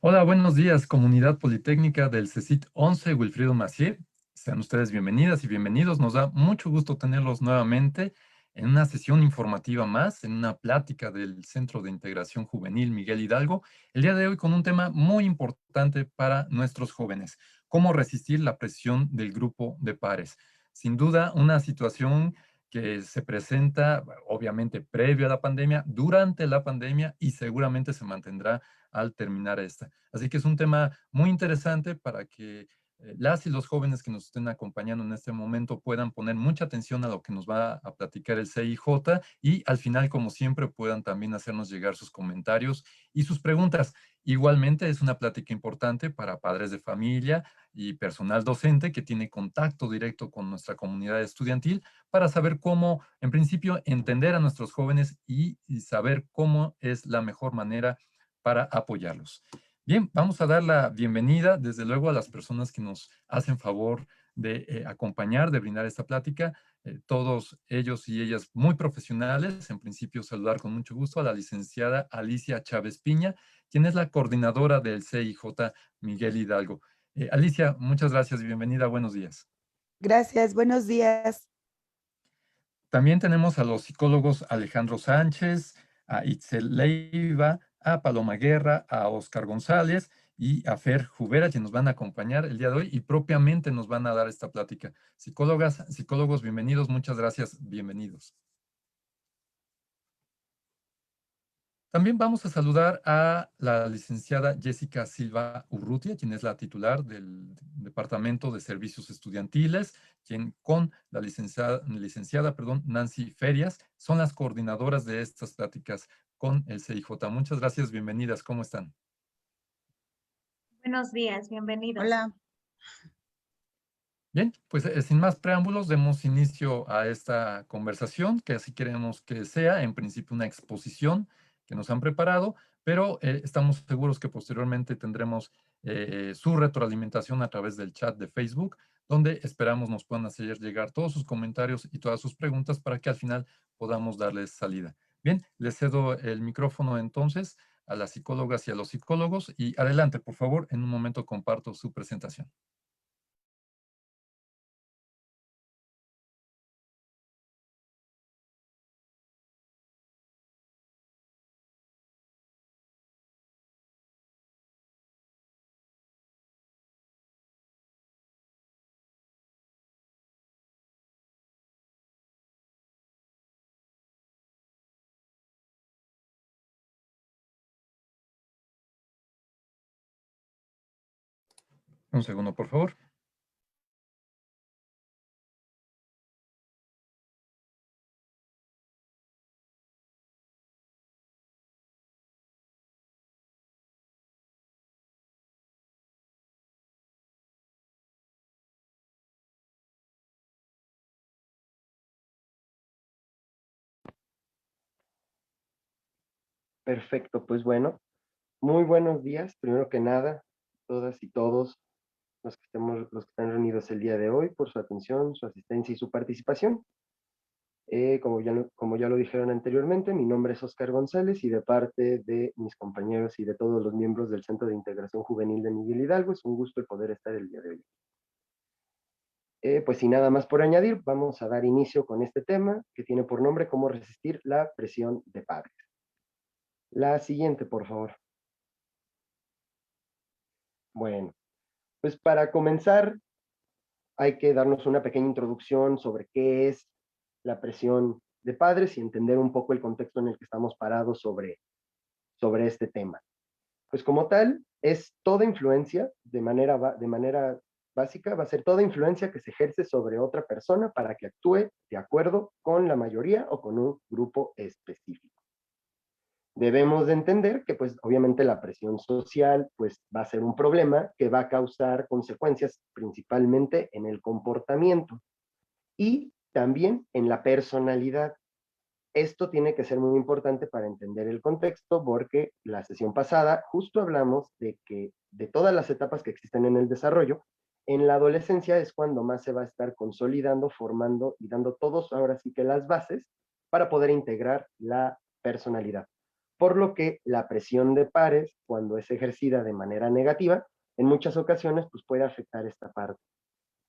Hola, buenos días, comunidad politécnica del CECIT 11 Wilfrido Macié. Sean ustedes bienvenidas y bienvenidos. Nos da mucho gusto tenerlos nuevamente en una sesión informativa más, en una plática del Centro de Integración Juvenil Miguel Hidalgo, el día de hoy con un tema muy importante para nuestros jóvenes: cómo resistir la presión del grupo de pares. Sin duda, una situación que se presenta, obviamente, previo a la pandemia, durante la pandemia y seguramente se mantendrá al terminar esta. Así que es un tema muy interesante para que las y los jóvenes que nos estén acompañando en este momento puedan poner mucha atención a lo que nos va a platicar el CIJ y al final, como siempre, puedan también hacernos llegar sus comentarios y sus preguntas. Igualmente es una plática importante para padres de familia y personal docente que tiene contacto directo con nuestra comunidad estudiantil para saber cómo, en principio, entender a nuestros jóvenes y saber cómo es la mejor manera para apoyarlos. Bien, vamos a dar la bienvenida, desde luego, a las personas que nos hacen favor de acompañar, de brindar esta plática. Todos ellos y ellas muy profesionales. En principio, saludar con mucho gusto a la licenciada Alicia Chávez Piña, quien es la coordinadora del CIJ Miguel Hidalgo. Alicia, muchas gracias y bienvenida. Buenos días. Gracias, buenos días. También tenemos a los psicólogos Alejandro Sánchez, a Itzel Leiva, a Paloma Guerra, a Oscar González y a Fer Jubera, que nos van a acompañar el día de hoy y propiamente nos van a dar esta plática. Psicólogas, psicólogos, bienvenidos, muchas gracias, bienvenidos. También vamos a saludar a la licenciada Jessica Silva Urrutia, quien es la titular del Departamento de Servicios Estudiantiles, quien con la licenciada, Nancy Ferias son las coordinadoras de estas pláticas con el CIJ. Muchas gracias, bienvenidas, ¿cómo están? Buenos días, bienvenidos. Hola. Bien, pues sin más preámbulos, demos inicio a esta conversación, que así queremos que sea, en principio una exposición que nos han preparado, pero estamos seguros que posteriormente tendremos su retroalimentación a través del chat de Facebook, donde esperamos nos puedan hacer llegar todos sus comentarios y todas sus preguntas para que al final podamos darles salida. Bien, les cedo el micrófono entonces a las psicólogas y a los psicólogos y adelante, por favor, en un momento comparto su presentación. Un segundo, por favor. Perfecto, pues bueno, muy buenos días. Primero que nada, todas y todos los que están reunidos el día de hoy, por su atención, su asistencia y su participación. Como ya lo dijeron anteriormente, mi nombre es Oscar González y de parte de mis compañeros y de todos los miembros del Centro de Integración Juvenil de Miguel Hidalgo, es un gusto el poder estar el día de hoy. Pues sin nada más por añadir, vamos a dar inicio con este tema que tiene por nombre cómo resistir la presión de padres. La siguiente, por favor. Bueno, pues para comenzar, hay que darnos una pequeña introducción sobre qué es la presión de padres y entender un poco el contexto en el que estamos parados sobre este tema. Pues como tal, es toda influencia, de manera básica, va a ser toda influencia que se ejerce sobre otra persona para que actúe de acuerdo con la mayoría o con un grupo específico. Debemos de entender que pues obviamente la presión social pues va a ser un problema que va a causar consecuencias principalmente en el comportamiento y también en la personalidad. Esto tiene que ser muy importante para entender el contexto porque la sesión pasada justo hablamos de que de todas las etapas que existen en el desarrollo, en la adolescencia es cuando más se va a estar consolidando, formando y dando todos ahora sí que las bases para poder integrar la personalidad. por lo que la presión de pares, cuando es ejercida de manera negativa, en muchas ocasiones pues puede afectar esta parte.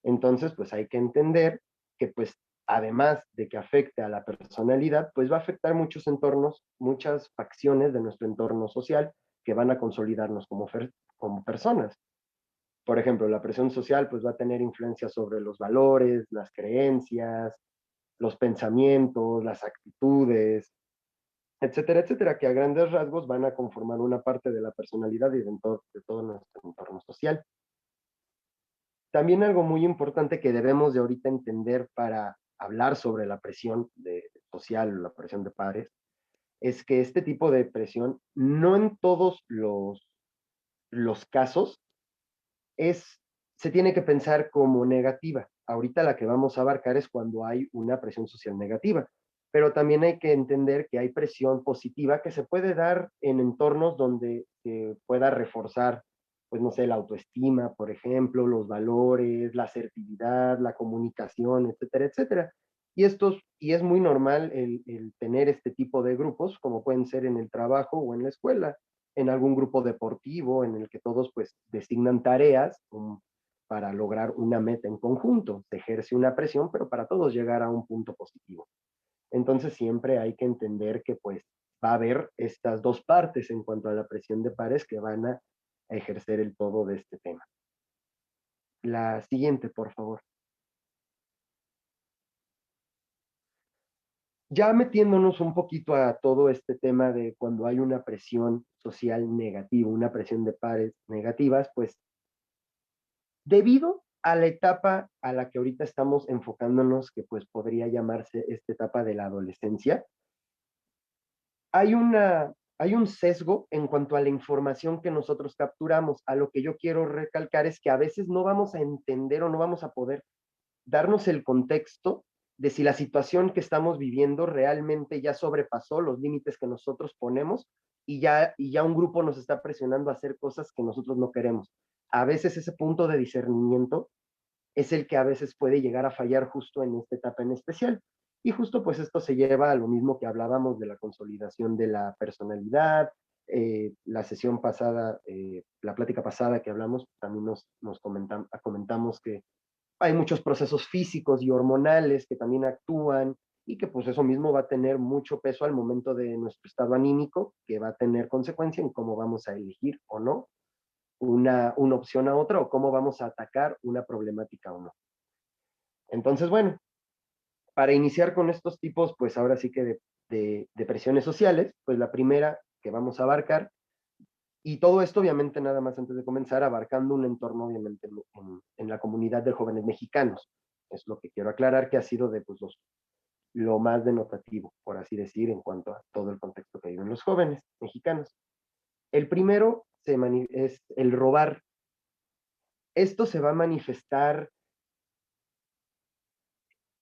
Entonces, pues hay que entender que pues además de que afecte a la personalidad, pues va a afectar muchos entornos, muchas facciones de nuestro entorno social que van a consolidarnos como personas. Por ejemplo, la presión social pues va a tener influencia sobre los valores, las creencias, los pensamientos, las actitudes, etcétera, etcétera, que a grandes rasgos van a conformar una parte de la personalidad y de todo nuestro entorno social. También algo muy importante que debemos de ahorita entender para hablar sobre la presión social, la presión de pares, es que este tipo de presión, no en todos los casos, es, se tiene que pensar como negativa. Ahorita la que vamos a abarcar es cuando hay una presión social negativa, pero también hay que entender que hay presión positiva que se puede dar en entornos donde se pueda reforzar, pues no sé, la autoestima, por ejemplo, los valores, la asertividad, la comunicación, etcétera, etcétera. Y es muy normal el tener este tipo de grupos, como pueden ser en el trabajo o en la escuela, en algún grupo deportivo en el que todos pues designan tareas para lograr una meta en conjunto. Se ejerce una presión, pero para todos llegar a un punto positivo. Entonces siempre hay que entender que pues va a haber estas dos partes en cuanto a la presión de pares que van a ejercer el todo de este tema. La siguiente, por favor. Ya metiéndonos un poquito a todo este tema de cuando hay una presión social negativa, una presión de pares negativas, pues debido a la etapa a la que ahorita estamos enfocándonos, que pues podría llamarse esta etapa de la adolescencia, hay hay un sesgo en cuanto a la información que nosotros capturamos. A lo que yo quiero recalcar es que a veces no vamos a entender o no vamos a poder darnos el contexto de si la situación que estamos viviendo realmente ya sobrepasó los límites que nosotros ponemos y ya un grupo nos está presionando a hacer cosas que nosotros no queremos. A veces ese punto de discernimiento es el que a veces puede llegar a fallar justo en esta etapa en especial. Y justo pues esto se lleva a lo mismo que hablábamos de la consolidación de la personalidad, la sesión pasada, la plática pasada que hablamos, también comentamos que hay muchos procesos físicos y hormonales que también actúan y que pues eso mismo va a tener mucho peso al momento de nuestro estado anímico, que va a tener consecuencia en cómo vamos a elegir o no una opción a otra o cómo vamos a atacar una problemática o no. Entonces, bueno, para iniciar con estos tipos, pues ahora sí que de presiones sociales, pues la primera que vamos a abarcar, y todo esto obviamente nada más antes de comenzar, abarcando un entorno obviamente en la comunidad de jóvenes mexicanos. Es lo que quiero aclarar que ha sido de pues, lo más denotativo, por así decir, en cuanto a todo el contexto que viven los jóvenes mexicanos. El primero es el robar. Esto se va a manifestar.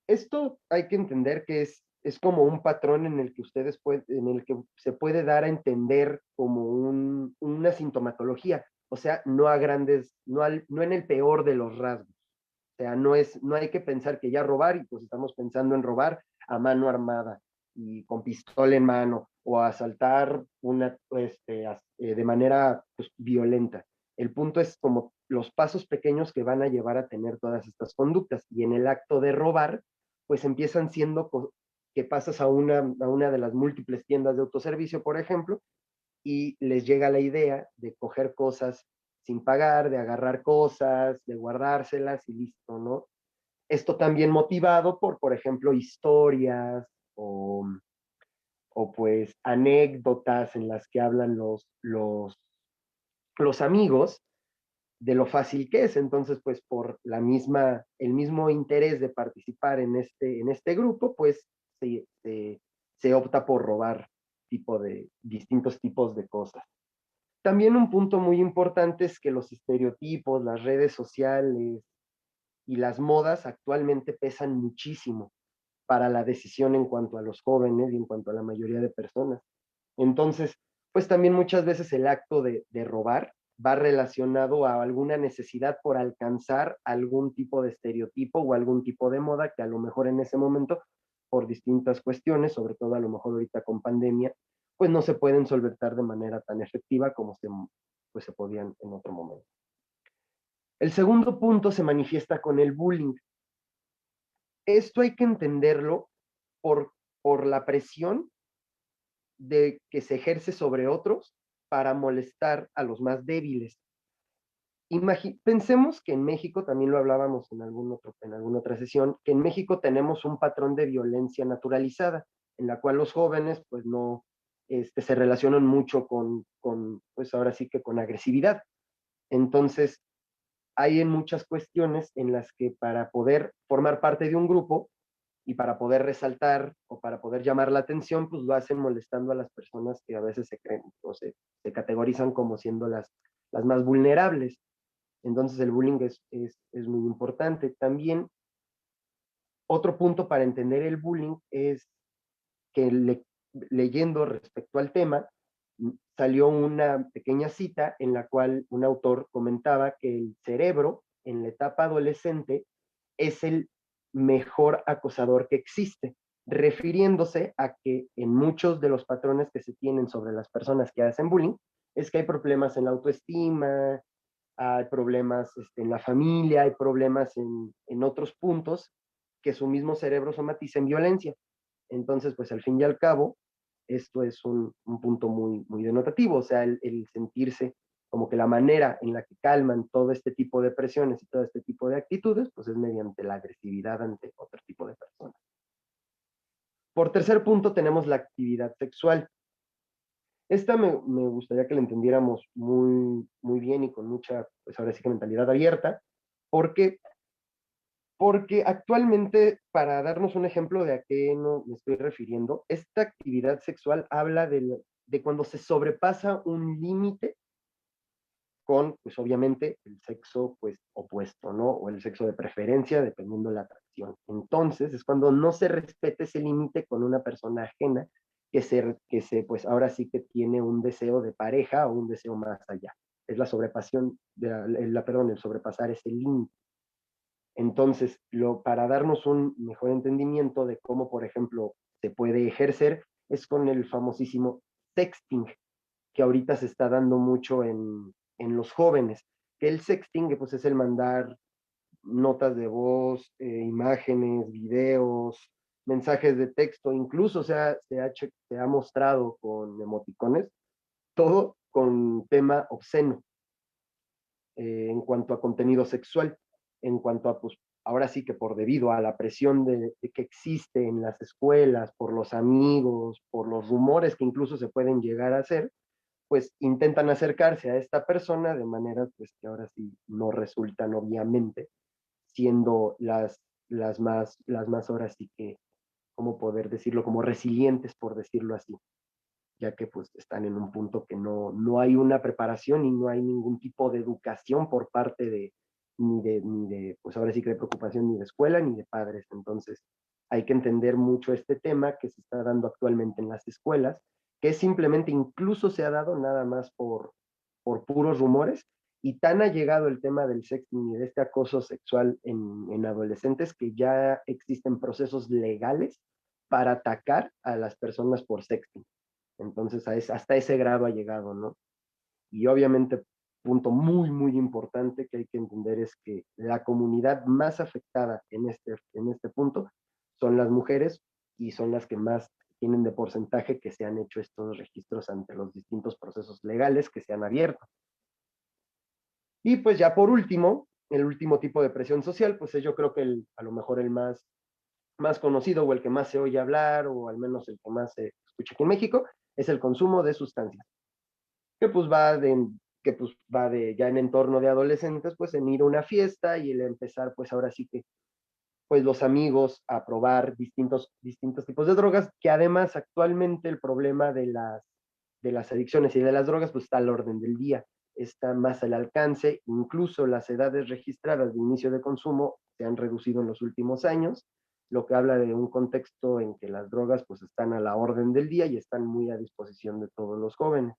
Esto hay que entender que es como un patrón en el que en el que se puede dar a entender como una sintomatología, o sea, no a grandes, no en el peor de los rasgos. O sea, no hay que pensar que ya robar y pues estamos pensando en robar a mano armada y con pistola en mano o asaltar de manera pues, violenta. El punto es como los pasos pequeños que van a llevar a tener todas estas conductas y en el acto de robar pues empiezan siendo que pasas a una de las múltiples tiendas de autoservicio, por ejemplo, y les llega la idea de coger cosas sin pagar, de agarrar cosas, de guardárselas y listo, ¿no? Esto también motivado por ejemplo, historias o, o pues anécdotas en las que hablan los amigos de lo fácil que es. Entonces, pues por el mismo interés de participar en este grupo, pues se opta por robar distintos tipos de cosas. También un punto muy importante es que los estereotipos, las redes sociales y las modas actualmente pesan muchísimo para la decisión en cuanto a los jóvenes y en cuanto a la mayoría de personas. Entonces, pues también muchas veces el acto de robar va relacionado a alguna necesidad por alcanzar algún tipo de estereotipo o algún tipo de moda que a lo mejor en ese momento, por distintas cuestiones, sobre todo a lo mejor ahorita con pandemia, pues no se pueden solventar de manera tan efectiva como pues se podían en otro momento. El segundo punto se manifiesta con el bullying. Esto hay que entenderlo por, por la presión de que se ejerce sobre otros para molestar a los más débiles. Pensemos que en México, también lo hablábamos en alguna otra sesión, que en México tenemos un patrón de violencia naturalizada, en la cual los jóvenes pues no se relacionan mucho pues ahora sí que con agresividad. Entonces, hay en muchas cuestiones en las que para poder formar parte de un grupo y para poder resaltar o para poder llamar la atención, pues lo hacen molestando a las personas que a veces se creen o se categorizan como siendo las más vulnerables. Entonces el bullying es muy importante. También otro punto para entender el bullying es que leyendo respecto al tema, salió una pequeña cita en la cual un autor comentaba que el cerebro en la etapa adolescente es el mejor acosador que existe, refiriéndose a que en muchos de los patrones que se tienen sobre las personas que hacen bullying, es que hay problemas en la autoestima, hay problemas en la familia, hay problemas en otros puntos que su mismo cerebro somatiza en violencia. Entonces, pues al fin y al cabo, esto es un punto muy, muy denotativo, o sea, el sentirse como que la manera en la que calman todo este tipo de presiones y todo este tipo de actitudes, pues es mediante la agresividad ante otro tipo de personas. Por tercer punto tenemos la actividad sexual. Esta me gustaría que la entendiéramos muy, muy bien y con mucha, pues ahora sí que mentalidad abierta, porque, porque actualmente, para darnos un ejemplo de a qué no me estoy refiriendo, esta actividad sexual habla de cuando se sobrepasa un límite con, pues obviamente, el sexo pues opuesto, ¿no? O el sexo de preferencia, dependiendo de la atracción. Entonces, es cuando no se respeta ese límite con una persona ajena pues ahora sí que tiene un deseo de pareja o un deseo más allá. Es la sobrepasión, el sobrepasar ese límite. Entonces, para darnos un mejor entendimiento de cómo, por ejemplo, se puede ejercer, es con el famosísimo sexting, que ahorita se está dando mucho en los jóvenes, que el sexting pues es el mandar notas de voz, imágenes, videos, mensajes de texto, incluso se ha mostrado con emoticones, todo con tema obsceno en cuanto a contenido sexual, en cuanto a, pues, ahora sí que por debido a la presión de que existe en las escuelas, por los amigos, por los rumores que incluso se pueden llegar a hacer, pues intentan acercarse a esta persona de maneras pues que ahora sí no resultan obviamente siendo las más ahora sí que, ¿cómo poder decirlo? Como resilientes, por decirlo así, ya que pues están en un punto que no hay una preparación y no hay ningún tipo de educación por parte ni de, pues ahora sí que de preocupación ni de escuela ni de padres. Entonces hay que entender mucho este tema que se está dando actualmente en las escuelas, que simplemente incluso se ha dado nada más por puros rumores, y tan ha llegado el tema del sexting y de este acoso sexual en adolescentes que ya existen procesos legales para atacar a las personas por sexting. Entonces, hasta ese grado ha llegado, ¿no? Y obviamente, punto muy, muy importante que hay que entender es que la comunidad más afectada en este punto son las mujeres y son las que más tienen de porcentaje que se han hecho estos registros ante los distintos procesos legales que se han abierto. Y pues ya por último, el último tipo de presión social, pues es yo creo que a lo mejor el más conocido o el que más se oye hablar o al menos el que más se escucha aquí en México, es el consumo de sustancias, que pues va de ya en entorno de adolescentes, pues en ir a una fiesta y el empezar pues ahora sí que pues los amigos a probar distintos tipos de drogas, que además actualmente el problema de las adicciones y de las drogas pues está al orden del día, está más al alcance, incluso las edades registradas de inicio de consumo se han reducido en los últimos años, lo que habla de un contexto en que las drogas pues están a la orden del día y están muy a disposición de todos los jóvenes,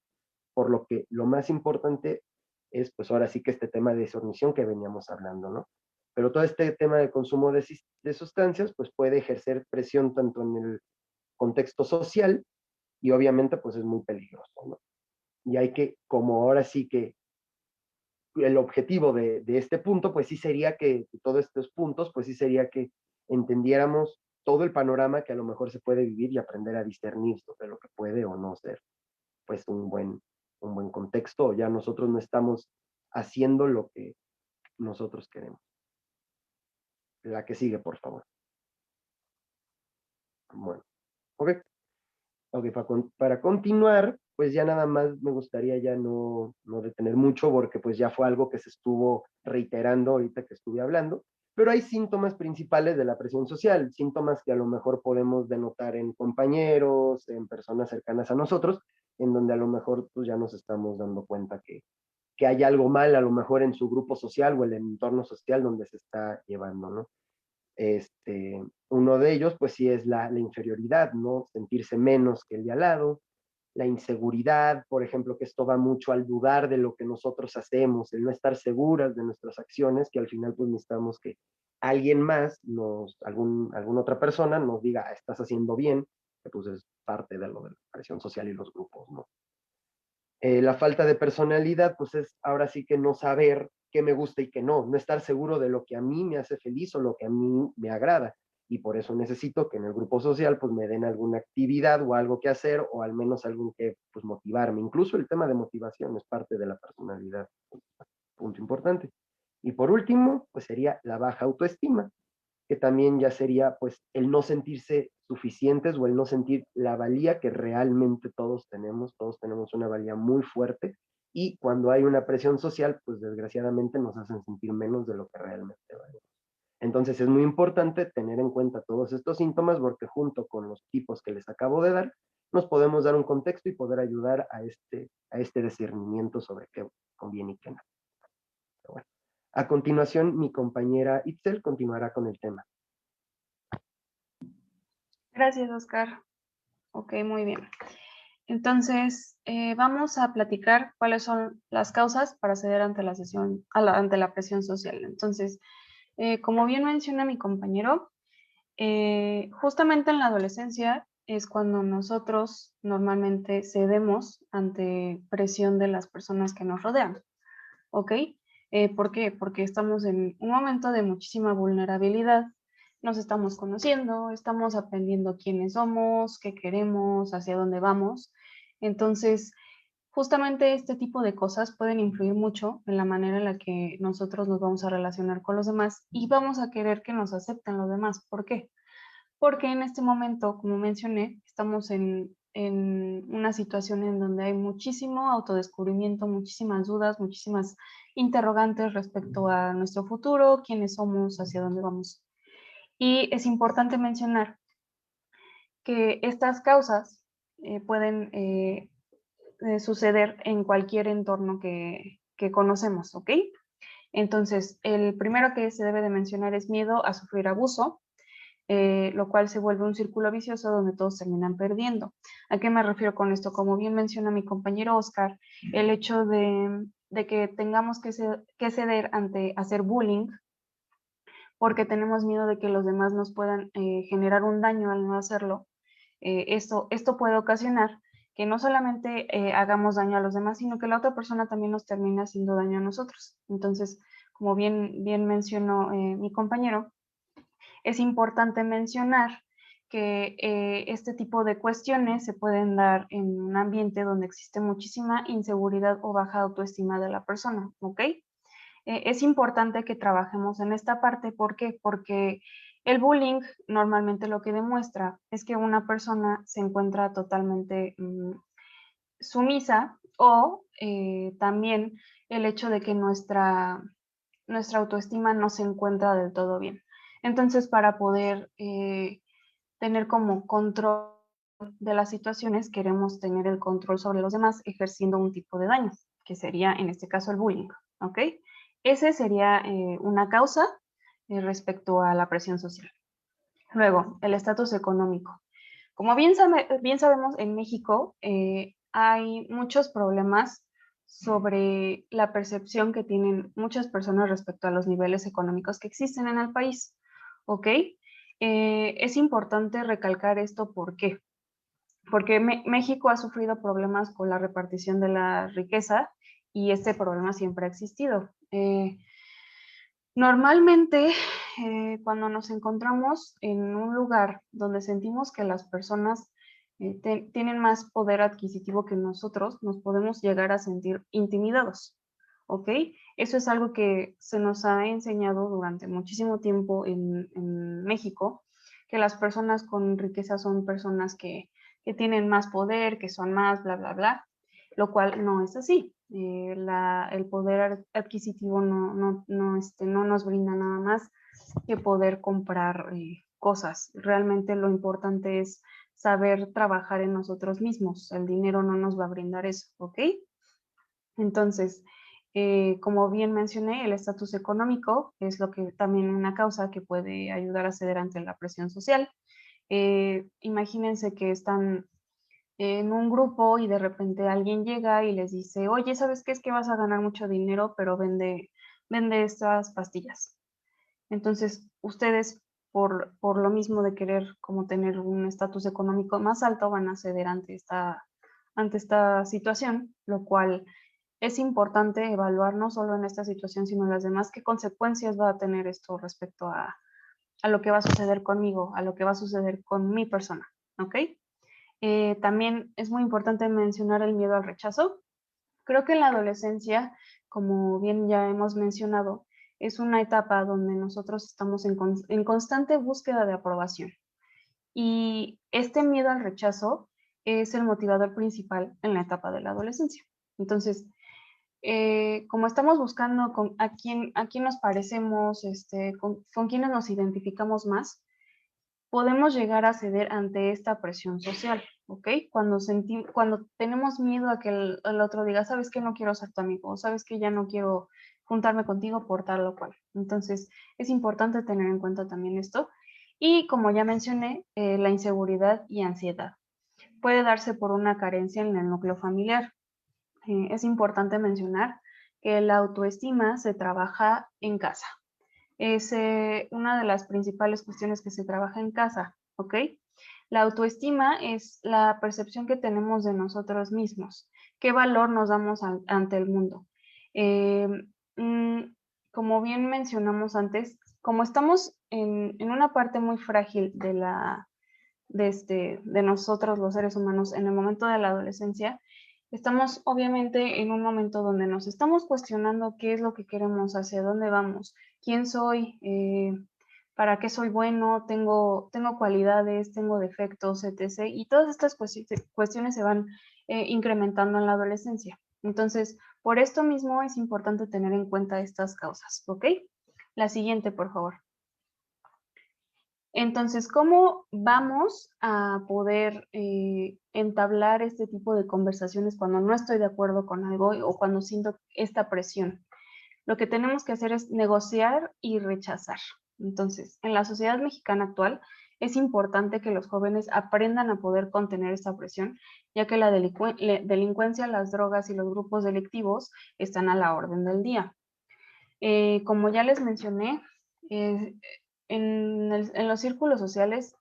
por lo que lo más importante es pues ahora sí que este tema de desordenización que veníamos hablando, ¿no? Pero todo este tema de consumo de sustancias pues puede ejercer presión tanto en el contexto social y obviamente pues es muy peligroso, ¿no? Y hay que, como ahora sí que el objetivo de este punto, pues sí sería que todos estos puntos, pues sí sería que entendiéramos todo el panorama que a lo mejor se puede vivir y aprender a discernir sobre lo que puede o no ser, pues un buen contexto, o ya nosotros no estamos haciendo lo que nosotros queremos. La que sigue, por favor. Bueno, ok. Ok, para continuar, pues ya nada más me gustaría ya no detener mucho porque pues ya fue algo que se estuvo reiterando ahorita que estuve hablando, pero hay síntomas principales de la presión social, síntomas que a lo mejor podemos denotar en compañeros, en personas cercanas a nosotros, en donde a lo mejor pues ya nos estamos dando cuenta que hay algo mal a lo mejor en su grupo social o el entorno social donde se está llevando, ¿no? Uno de ellos, pues sí, es la inferioridad, ¿no? Sentirse menos que el de al lado, la inseguridad, por ejemplo, que esto va mucho al dudar de lo que nosotros hacemos, el no estar seguras de nuestras acciones, que al final pues necesitamos que alguien más, alguna otra persona nos diga, "Ah, estás haciendo bien", que pues es parte de lo de la presión social y los grupos, ¿no? La falta de personalidad, pues es ahora sí que no saber qué me gusta y qué no estar seguro de lo que a mí me hace feliz o lo que a mí me agrada. Y por eso necesito que en el grupo social pues me den alguna actividad o algo que hacer o al menos algo que pues motivarme. Incluso el tema de motivación es parte de la personalidad, punto importante. Y por último, pues sería la baja autoestima, que también ya sería pues el no sentirse suficientes o el no sentir la valía que realmente todos tenemos una valía muy fuerte y cuando hay una presión social, pues desgraciadamente nos hacen sentir menos de lo que realmente valemos. Entonces es muy importante tener en cuenta todos estos síntomas porque junto con los tipos que les acabo de dar, nos podemos dar un contexto y poder ayudar a este discernimiento sobre qué conviene y qué no. Pero bueno. A continuación, mi compañera Itzel continuará con el tema. Gracias, Oscar. Ok, muy bien. Entonces, vamos a platicar cuáles son las causas para ceder ante la ante la presión social. Entonces, como bien menciona mi compañero, justamente en la adolescencia es cuando nosotros normalmente cedemos ante presión de las personas que nos rodean. ¿Ok? ¿Por qué? Porque estamos en un momento de muchísima vulnerabilidad, nos estamos conociendo, estamos aprendiendo quiénes somos, qué queremos, hacia dónde vamos. Entonces, justamente este tipo de cosas pueden influir mucho en la manera en la que nosotros nos vamos a relacionar con los demás y vamos a querer que nos acepten los demás. ¿Por qué? Porque en este momento, como mencioné, estamos en una situación en donde hay muchísimo autodescubrimiento, muchísimas dudas, muchísimas interrogantes respecto a nuestro futuro, quiénes somos, hacia dónde vamos. Y es importante mencionar que estas causas pueden suceder en cualquier entorno que conocemos, ¿ok? Entonces, el primero que se debe de mencionar es miedo a sufrir abuso, lo cual se vuelve un círculo vicioso donde todos terminan perdiendo. ¿A qué me refiero con esto? Como bien menciona mi compañero Oscar, el hecho de que tengamos que ceder ante hacer bullying porque tenemos miedo de que los demás nos puedan generar un daño al no hacerlo. Esto puede ocasionar que no solamente hagamos daño a los demás, sino que la otra persona también nos termine haciendo daño a nosotros. Entonces, como bien mencionó mi compañero, es importante mencionar que este tipo de cuestiones se pueden dar en un ambiente donde existe muchísima inseguridad o baja autoestima de la persona, ¿ok? Es importante que trabajemos en esta parte, ¿por qué? Porque el bullying normalmente lo que demuestra es que una persona se encuentra totalmente sumisa o también el hecho de que nuestra autoestima no se encuentra del todo bien. Entonces, para poder tener como control de las situaciones, queremos tener el control sobre los demás ejerciendo un tipo de daño, que sería en este caso el bullying, ¿ok? Ese sería una causa respecto a la presión social. Luego, el estatus económico. Como bien sabemos, en México hay muchos problemas sobre la percepción que tienen muchas personas respecto a los niveles económicos que existen en el país. ¿Ok? Es importante recalcar esto, ¿por qué? porque México ha sufrido problemas con la repartición de la riqueza y este problema siempre ha existido. Normalmente, cuando nos encontramos en un lugar donde sentimos que las personas tienen más poder adquisitivo que nosotros, nos podemos llegar a sentir intimidados, ¿ok? Eso es algo que se nos ha enseñado durante muchísimo tiempo en México, que las personas con riqueza son personas que tienen más poder, que son más, bla, bla, bla, lo cual no es así. El poder adquisitivo no nos brinda nada más que poder comprar cosas. Realmente lo importante es saber trabajar en nosotros mismos. El dinero no nos va a brindar eso, ¿ok? Entonces, como bien mencioné, el estatus económico es lo que también una causa que puede ayudar a ceder ante la presión social. Imagínense que están en un grupo y de repente alguien llega y les dice, oye, ¿sabes qué? Es que vas a ganar mucho dinero, pero vende estas pastillas. Entonces, ustedes, por lo mismo de querer como tener un estatus económico más alto, van a ceder ante esta situación, lo cual es importante evaluar no solo en esta situación, sino en las demás, qué consecuencias va a tener esto respecto a lo que va a suceder conmigo, a lo que va a suceder con mi persona, ¿ok? También es muy importante mencionar el miedo al rechazo. Creo que en la adolescencia, como bien ya hemos mencionado, es una etapa donde nosotros estamos en constante búsqueda de aprobación. Y este miedo al rechazo es el motivador principal en la etapa de la adolescencia. Entonces, como estamos buscando a quién nos parecemos, con quiénes nos identificamos más, podemos llegar a ceder ante esta presión social, ¿ok? Cuando tenemos miedo a que el otro diga, sabes que no quiero ser tu amigo, o sabes que ya no quiero juntarme contigo por tal o cual. Entonces, es importante tener en cuenta también esto. Y como ya mencioné, la inseguridad y ansiedad. Puede darse por una carencia en el núcleo familiar. Es importante mencionar que la autoestima se trabaja en casa. Es una de las principales cuestiones que se trabaja en casa, ¿ok? La autoestima es la percepción que tenemos de nosotros mismos, qué valor nos damos ante el mundo. Eh, mm, como bien mencionamos antes, como estamos en una parte muy frágil de nosotros los seres humanos en el momento de la adolescencia, estamos obviamente en un momento donde nos estamos cuestionando qué es lo que queremos, hacia dónde vamos, quién soy, para qué soy bueno, tengo cualidades, tengo defectos, etc. Y todas estas cuestiones se van incrementando en la adolescencia. Entonces, por esto mismo es importante tener en cuenta estas causas, ¿ok? La siguiente, por favor. Entonces, ¿cómo vamos a poder entablar este tipo de conversaciones cuando no estoy de acuerdo con algo o cuando siento esta presión? Lo que tenemos que hacer es negociar y rechazar. Entonces, en la sociedad mexicana actual, es importante que los jóvenes aprendan a poder contener esta presión, ya que la delincuencia, las drogas y los grupos delictivos están a la orden del día. Como ya les mencioné, en los círculos sociales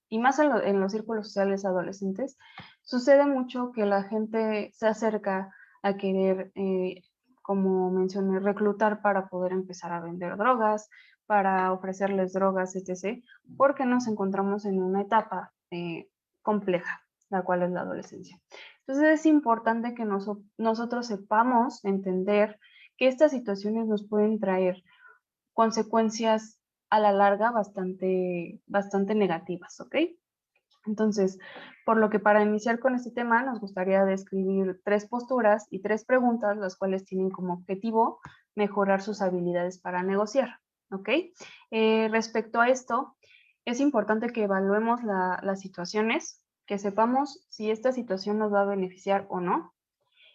y más en los círculos sociales adolescentes, sucede mucho que la gente se acerca a querer, como mencioné, reclutar para poder empezar a vender drogas, para ofrecerles drogas, etc., porque nos encontramos en una etapa compleja, la cual es la adolescencia. Entonces es importante que nosotros sepamos entender que estas situaciones nos pueden traer consecuencias a la larga bastante negativas, ¿ok? Entonces, por lo que para iniciar con este tema nos gustaría describir 3 posturas y 3 preguntas, las cuales tienen como objetivo mejorar sus habilidades para negociar, ¿ok? Respecto a esto, es importante que evaluemos las situaciones, que sepamos si esta situación nos va a beneficiar o no.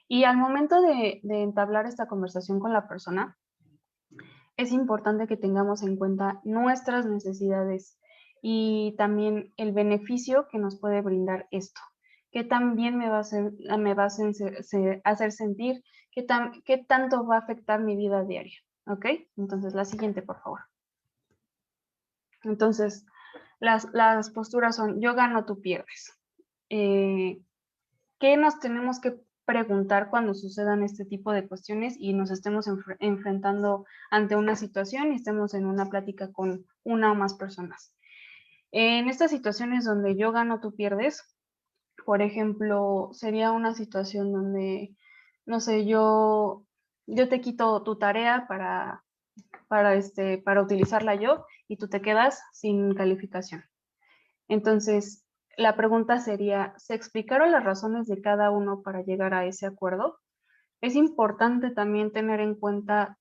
Y al momento de entablar esta conversación con la persona, es importante que tengamos en cuenta nuestras necesidades y también el beneficio que nos puede brindar esto. ¿Qué también me va a hacer sentir? ¿Qué tanto va a afectar mi vida diaria? ¿Ok? Entonces, la siguiente, por favor. Entonces, las posturas son, yo gano, tú pierdes. qué nos tenemos que preguntar cuando sucedan este tipo de cuestiones y nos estemos enfrentando ante una situación y estemos en una plática con una o más personas. En estas situaciones donde yo gano, tú pierdes, por ejemplo, sería una situación donde, no sé, yo te quito tu tarea para utilizarla yo y tú te quedas sin calificación. Entonces, la pregunta sería, ¿se explicaron las razones de cada uno para llegar a ese acuerdo? Es importante también tener en cuenta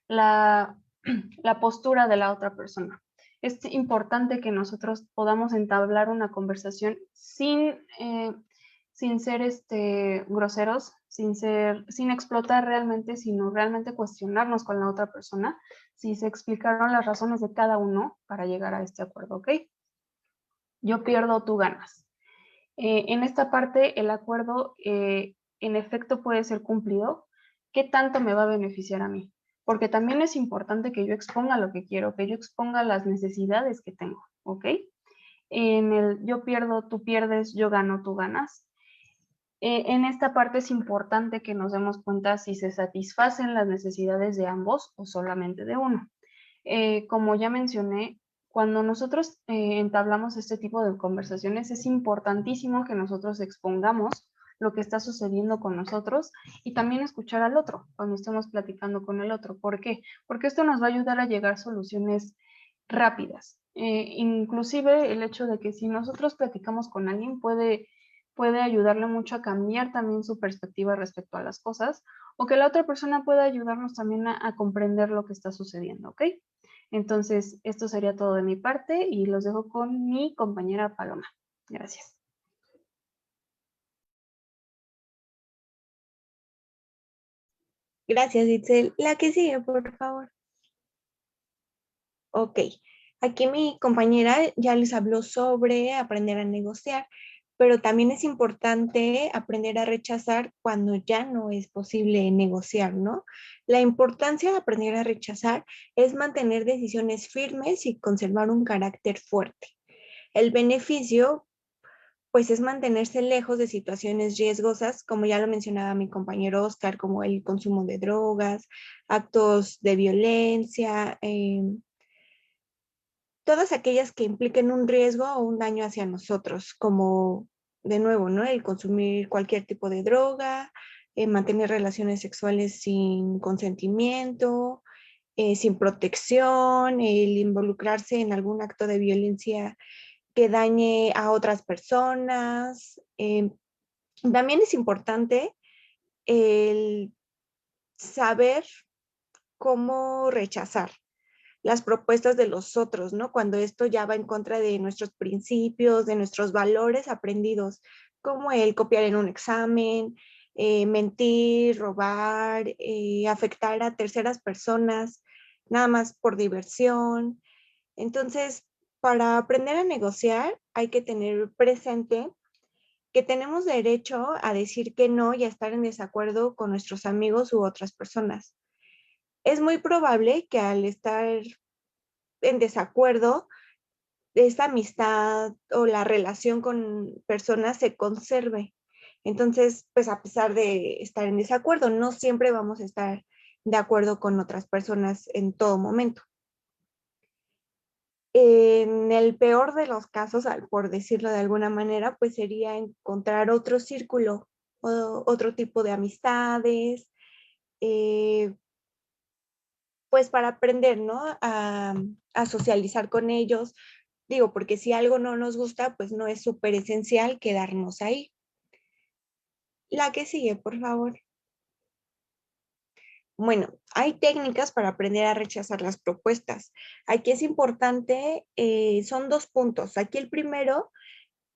la postura de la otra persona. Es importante que nosotros podamos entablar una conversación sin ser groseros, sin explotar realmente, sino realmente cuestionarnos con la otra persona si se explicaron las razones de cada uno para llegar a este acuerdo, ¿ok? Yo pierdo, tú ganas. En esta parte, el acuerdo en efecto puede ser cumplido. ¿Qué tanto me va a beneficiar a mí? Porque también es importante que yo exponga lo que quiero, que yo exponga las necesidades que tengo, ¿ok? En el yo pierdo, tú pierdes, yo gano, tú ganas. En esta parte es importante que nos demos cuenta si se satisfacen las necesidades de ambos o solamente de uno. Como ya mencioné, cuando nosotros entablamos este tipo de conversaciones, es importantísimo que nosotros expongamos lo que está sucediendo con nosotros y también escuchar al otro cuando estemos platicando con el otro. ¿Por qué? Porque esto nos va a ayudar a llegar a soluciones rápidas. Inclusive el hecho de que si nosotros platicamos con alguien puede ayudarle mucho a cambiar también su perspectiva respecto a las cosas o que la otra persona pueda ayudarnos también a comprender lo que está sucediendo, ¿ok? Entonces, esto sería todo de mi parte y los dejo con mi compañera Paloma. Gracias. Gracias, Itzel. La que sigue, por favor. Ok, aquí mi compañera ya les habló sobre aprender a negociar, pero también es importante aprender a rechazar cuando ya no es posible negociar, ¿no? La importancia de aprender a rechazar es mantener decisiones firmes y conservar un carácter fuerte. El beneficio, pues, es mantenerse lejos de situaciones riesgosas, como ya lo mencionaba mi compañero Oscar, como el consumo de drogas, actos de violencia, todas aquellas que impliquen un riesgo o un daño hacia nosotros, como de nuevo, ¿no? El consumir cualquier tipo de droga, mantener relaciones sexuales sin consentimiento, sin protección, el involucrarse en algún acto de violencia que dañe a otras personas. También es importante el saber cómo rechazar las propuestas de los otros, ¿no? Cuando esto ya va en contra de nuestros principios, de nuestros valores aprendidos, como el copiar en un examen, mentir, robar, afectar a terceras personas, nada más por diversión. Entonces, para aprender a negociar, hay que tener presente que tenemos derecho a decir que no y a estar en desacuerdo con nuestros amigos u otras personas. Es muy probable que al estar en desacuerdo, esta amistad o la relación con personas se conserve. Entonces, pues a pesar de estar en desacuerdo, no siempre vamos a estar de acuerdo con otras personas en todo momento. En el peor de los casos, por decirlo de alguna manera, pues sería encontrar otro círculo, o otro tipo de amistades, pues para aprender, ¿no? A socializar con ellos. Digo, porque si algo no nos gusta, pues no es súper esencial quedarnos ahí. La que sigue, por favor. Bueno, hay técnicas para aprender a rechazar las propuestas. Aquí es importante, son 2 puntos. Aquí el primero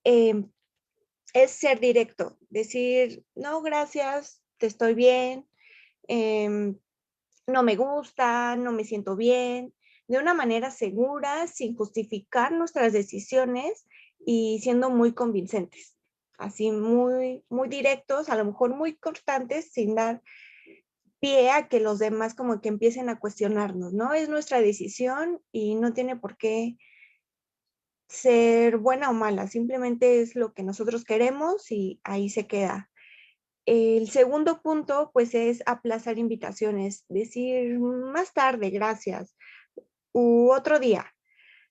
es ser directo, decir, no, gracias, te estoy bien, no me gusta, no me siento bien, de una manera segura, sin justificar nuestras decisiones y siendo muy convincentes, así muy, muy directos, a lo mejor muy constantes, sin dar pie a que los demás como que empiecen a cuestionarnos, ¿no? Es nuestra decisión y no tiene por qué ser buena o mala, simplemente es lo que nosotros queremos y ahí se queda. El segundo punto, pues, es aplazar invitaciones, decir más tarde, gracias, u otro día.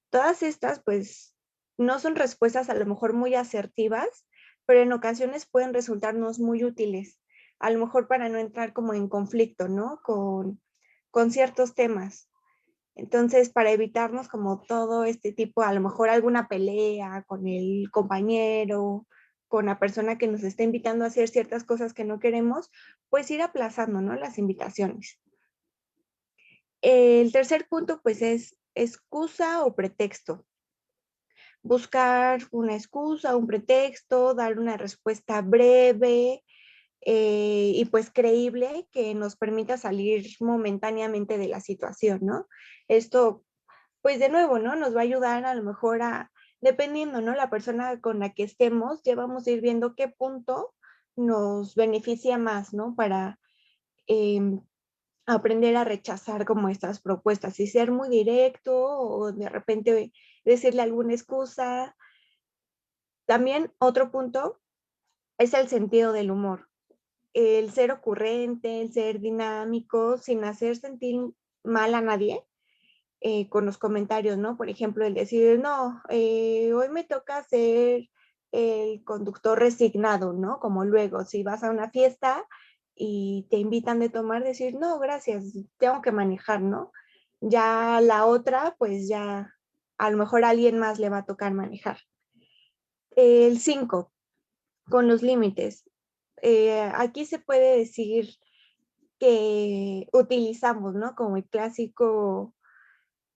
Todas estas, pues, no son respuestas a lo mejor muy asertivas, pero en ocasiones pueden resultarnos muy útiles, a lo mejor para no entrar como en conflicto, ¿no? Con ciertos temas. Entonces, para evitarnos como todo este tipo, a lo mejor alguna pelea con el compañero, con la persona que nos está invitando a hacer ciertas cosas que no queremos, pues ir aplazando, ¿no? Las invitaciones. El tercer punto, pues, es excusa o pretexto. Buscar una excusa, un pretexto, dar una respuesta breve y pues creíble que nos permita salir momentáneamente de la situación, ¿no? Esto, pues de nuevo, ¿no? Nos va a ayudar a lo mejor dependiendo, ¿no? La persona con la que estemos, ya vamos a ir viendo qué punto nos beneficia más, ¿no? Para aprender a rechazar como estas propuestas y ser muy directo o de repente decirle alguna excusa. También otro punto es el sentido del humor, el ser ocurrente, el ser dinámico, sin hacer sentir mal a nadie con los comentarios, ¿no? Por ejemplo, el decir, no, hoy me toca ser el conductor resignado, ¿no? Como luego, si vas a una fiesta y te invitan de tomar, decir, no, gracias, tengo que manejar, ¿no? Ya la otra, pues ya a lo mejor a alguien más le va a tocar manejar. El 5, con los límites. Aquí se puede decir que utilizamos, ¿no? Como el clásico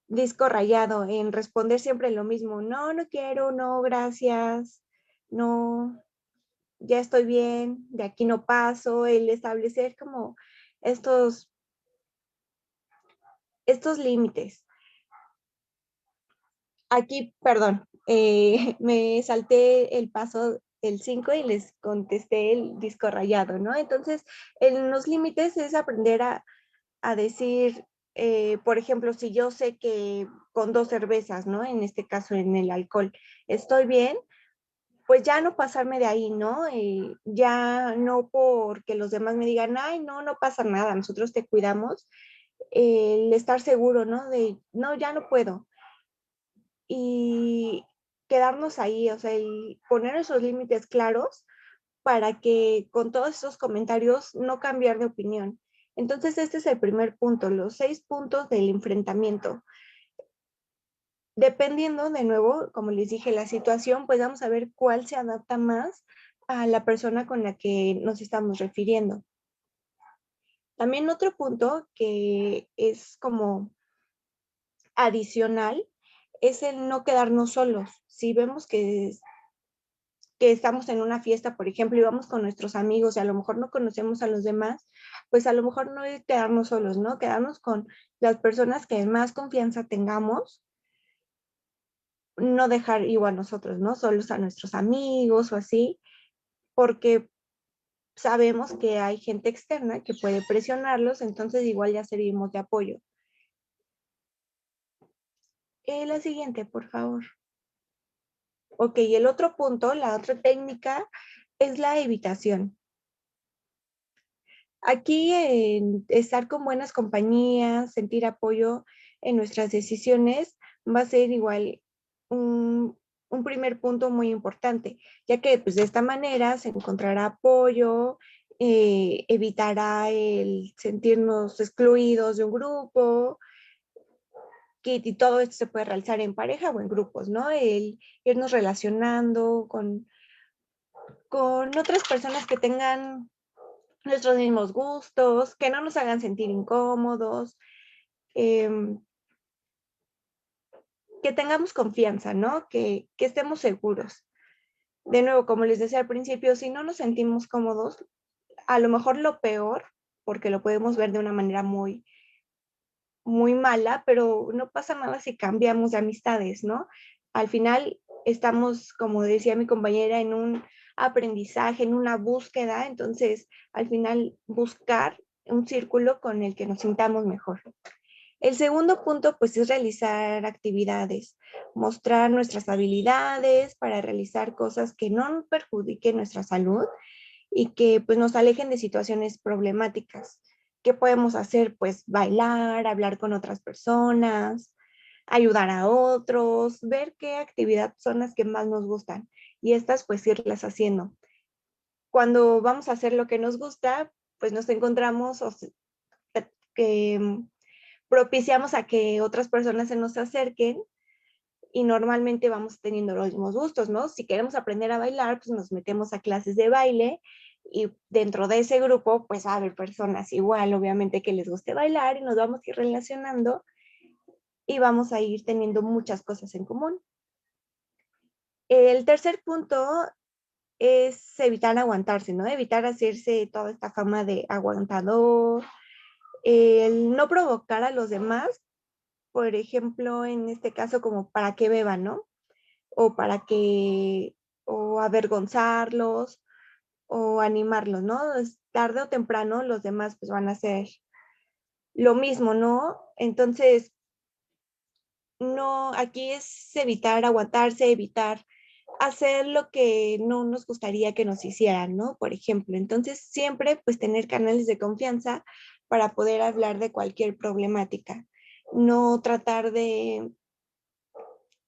disco rayado en responder siempre lo mismo. No, no quiero, no, gracias, no, ya estoy bien, de aquí no paso. El establecer como estos, estos límites. Aquí, perdón, me salté el paso del 5 y les contesté el disco rayado, ¿no? Entonces, en los límites es aprender a decir, por ejemplo, si yo sé que con 2 cervezas, ¿no? En este caso, en el alcohol, estoy bien, pues ya no pasarme de ahí, ¿no? Ya no porque los demás me digan, ay, no, no pasa nada, nosotros te cuidamos, el estar seguro, ¿no? De, no, ya no puedo y quedarnos ahí, o sea, y poner esos límites claros para que con todos esos comentarios no cambiar de opinión. Entonces, este es el primer punto, los 6 puntos del enfrentamiento. Dependiendo, de nuevo, como les dije, la situación, pues vamos a ver cuál se adapta más a la persona con la que nos estamos refiriendo. También otro punto que es como adicional es el no quedarnos solos. Si vemos que estamos en una fiesta, por ejemplo, y vamos con nuestros amigos y a lo mejor no conocemos a los demás, pues a lo mejor no es quedarnos solos, ¿no? Quedarnos con las personas que más confianza tengamos, no dejar igual nosotros, ¿no? Solos a nuestros amigos o así, porque sabemos que hay gente externa que puede presionarlos, entonces igual ya servimos de apoyo. La siguiente, por favor. Ok, el otro punto, la otra técnica es la evitación. Aquí estar con buenas compañías, sentir apoyo en nuestras decisiones va a ser igual un primer punto muy importante, ya que pues, de esta manera se encontrará apoyo, evitará el sentirnos excluidos de un grupo, y todo esto se puede realizar en pareja o en grupos, ¿no? El irnos relacionando con otras personas que tengan nuestros mismos gustos, que no nos hagan sentir incómodos, que tengamos confianza, ¿no? Que estemos seguros. De nuevo, como les decía al principio, si no nos sentimos cómodos, a lo mejor lo peor, porque lo podemos ver de una manera muy, muy mala, pero no pasa nada si cambiamos de amistades, ¿no? Al final estamos, como decía mi compañera, en un aprendizaje, en una búsqueda, entonces al final buscar un círculo con el que nos sintamos mejor. El segundo punto, pues, es realizar actividades, mostrar nuestras habilidades para realizar cosas que no perjudiquen nuestra salud y que, pues, nos alejen de situaciones problemáticas. ¿Qué podemos hacer? Pues, bailar, hablar con otras personas, ayudar a otros, ver qué actividades son las que más nos gustan y estas, pues, irlas haciendo. Cuando vamos a hacer lo que nos gusta, pues, nos encontramos que propiciamos a que otras personas se nos acerquen y normalmente vamos teniendo los mismos gustos, ¿no? Si queremos aprender a bailar, pues nos metemos a clases de baile y dentro de ese grupo, pues va a haber personas igual, obviamente, que les guste bailar y nos vamos a ir relacionando y vamos a ir teniendo muchas cosas en común. El tercer punto es evitar aguantarse, ¿no? Evitar hacerse toda esta fama de aguantador, el no provocar a los demás, por ejemplo, en este caso, como para que beban, ¿no? O para que, o avergonzarlos, o animarlos, ¿no? Tarde o temprano los demás pues van a hacer lo mismo, ¿no? Entonces, no, aquí es evitar aguantarse, evitar hacer lo que no nos gustaría que nos hicieran, ¿no? Por ejemplo, entonces siempre pues tener canales de confianza para poder hablar de cualquier problemática, no tratar de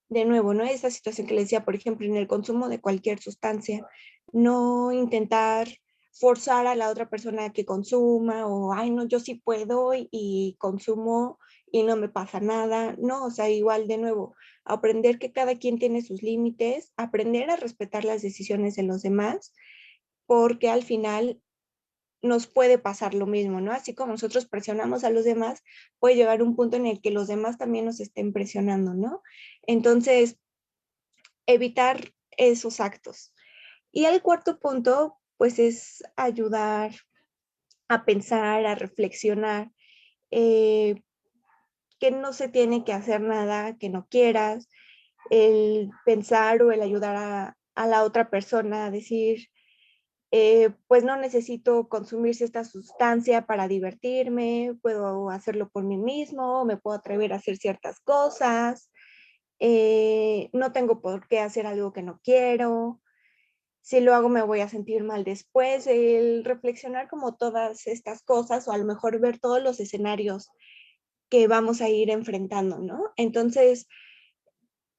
nuevo, ¿no? Esa situación que le decía, por ejemplo, en el consumo de cualquier sustancia, no intentar forzar a la otra persona a que consuma o, ay, no, yo sí puedo y consumo y no me pasa nada. No, o sea, igual de nuevo, aprender que cada quien tiene sus límites, aprender a respetar las decisiones de los demás, porque al final nos puede pasar lo mismo, ¿no? Así como nosotros presionamos a los demás, puede llegar un punto en el que los demás también nos estén presionando, ¿no? Entonces, evitar esos actos. Y el cuarto punto, pues es ayudar a pensar, a reflexionar, eh, que no se tiene que hacer nada que no quieras, el pensar o el ayudar a la otra persona a decir, pues no necesito consumir esta sustancia para divertirme, puedo hacerlo por mí mismo, me puedo atrever a hacer ciertas cosas, no tengo por qué hacer algo que no quiero, si lo hago me voy a sentir mal después, el reflexionar como todas estas cosas o a lo mejor ver todos los escenarios que vamos a ir enfrentando, ¿no? Entonces,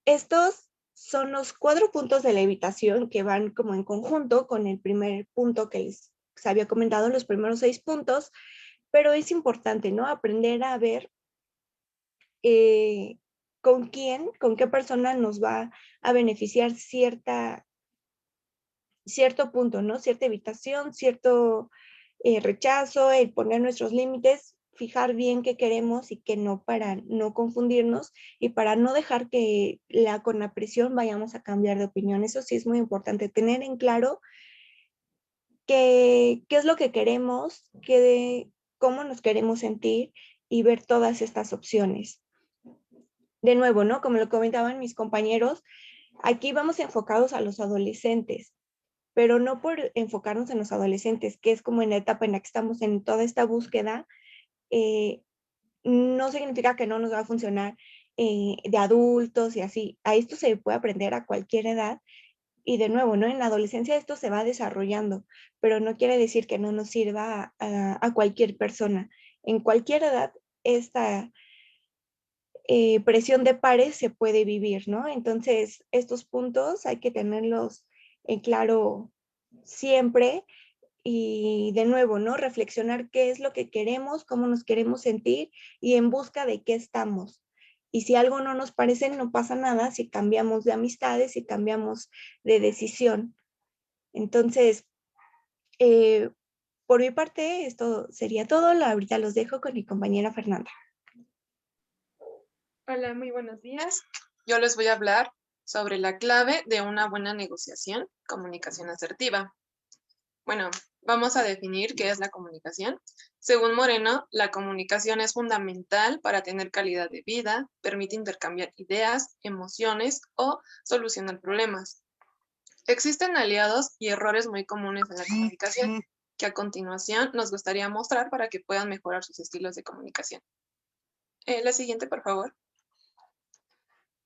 estos son los 4 puntos de la evitación que van como en conjunto con el primer punto que les había comentado, los primeros 6 puntos, pero es importante, ¿no? Aprender a ver con quién, con qué persona nos va a beneficiar cierto punto, ¿no? Cierta evitación, cierto rechazo, el poner nuestros límites, fijar bien qué queremos y qué no para no confundirnos y para no dejar que con la presión vayamos a cambiar de opinión. Eso sí es muy importante, tener en claro qué es lo que queremos, cómo nos queremos sentir y ver todas estas opciones. De nuevo, ¿no? Como lo comentaban mis compañeros, aquí vamos enfocados a los adolescentes, pero no por enfocarnos en los adolescentes, que es como en la etapa en la que estamos en toda esta búsqueda, no significa que no nos va a funcionar de adultos y así. A esto se puede aprender a cualquier edad y de nuevo, ¿no? En la adolescencia esto se va desarrollando, pero no quiere decir que no nos sirva a cualquier persona. En cualquier edad, esta presión de pares se puede vivir, ¿no? Entonces, estos puntos hay que tenerlos en claro siempre y de nuevo, ¿no? Reflexionar qué es lo que queremos, cómo nos queremos sentir y en busca de qué estamos. Y si algo no nos parece, no pasa nada si cambiamos de amistades, si cambiamos de decisión. Entonces, eh, por mi parte, esto sería todo. Ahorita los dejo con mi compañera Fernanda. Hola, muy buenos días. Yo les voy a hablar sobre la clave de una buena negociación, comunicación asertiva. Bueno, vamos a definir qué es la comunicación. Según Moreno, la comunicación es fundamental para tener calidad de vida, permite intercambiar ideas, emociones o solucionar problemas. Existen aliados y errores muy comunes en la comunicación, que a continuación nos gustaría mostrar para que puedan mejorar sus estilos de comunicación. La siguiente, por favor.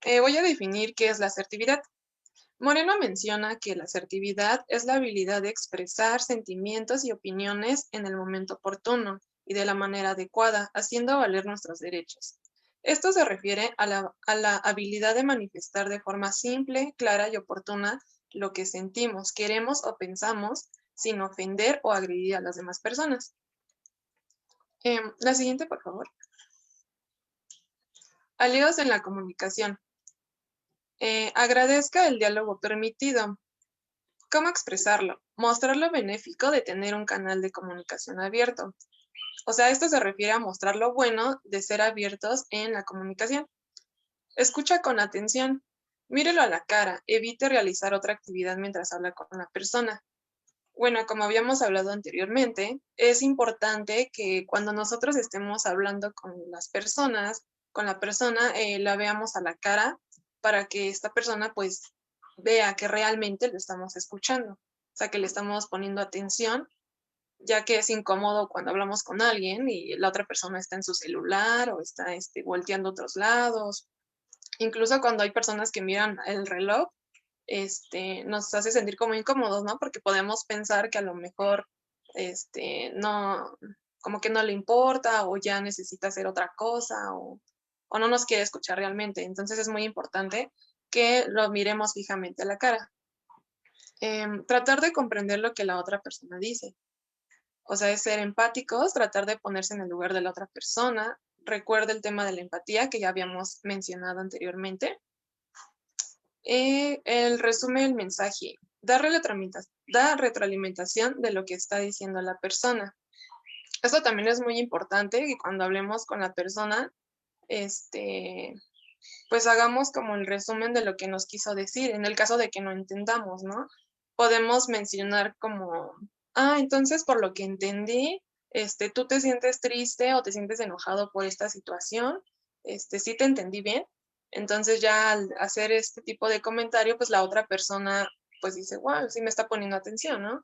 Voy a definir qué es la asertividad. Moreno menciona que la asertividad es la habilidad de expresar sentimientos y opiniones en el momento oportuno y de la manera adecuada, haciendo valer nuestros derechos. Esto se refiere a la habilidad de manifestar de forma simple, clara y oportuna lo que sentimos, queremos o pensamos sin ofender o agredir a las demás personas. La siguiente, por favor. Aliados en la comunicación. Agradezca el diálogo permitido. ¿Cómo expresarlo? Mostrar lo benéfico de tener un canal de comunicación abierto. O sea, esto se refiere a mostrar lo bueno de ser abiertos en la comunicación. Escucha con atención. Mírelo a la cara. Evite realizar otra actividad mientras habla con la persona. Bueno, como habíamos hablado anteriormente, es importante que cuando nosotros estemos hablando con las personas, con la persona, la veamos a la cara para que esta persona pues vea que realmente lo estamos escuchando, o sea, que le estamos poniendo atención, ya que es incómodo cuando hablamos con alguien y la otra persona está en su celular o está volteando a otros lados. Incluso cuando hay personas que miran el reloj, nos hace sentir como incómodos, ¿no? Porque podemos pensar que a lo mejor, no, como que no le importa o ya necesita hacer otra cosa o no nos quiere escuchar realmente. Entonces es muy importante que lo miremos fijamente a la cara. Tratar de comprender lo que la otra persona dice. O sea, es ser empáticos, tratar de ponerse en el lugar de la otra persona. Recuerda el tema de la empatía que ya habíamos mencionado anteriormente. El resumen del mensaje. Da retroalimentación de lo que está diciendo la persona. Esto también es muy importante que cuando hablemos con la persona, pues hagamos como el resumen de lo que nos quiso decir, en el caso de que no entendamos, ¿no? Podemos mencionar como, entonces por lo que entendí, tú te sientes triste o te sientes enojado por esta situación, sí te entendí bien. Entonces ya al hacer este tipo de comentario, pues la otra persona pues dice, wow, sí me está poniendo atención, ¿no?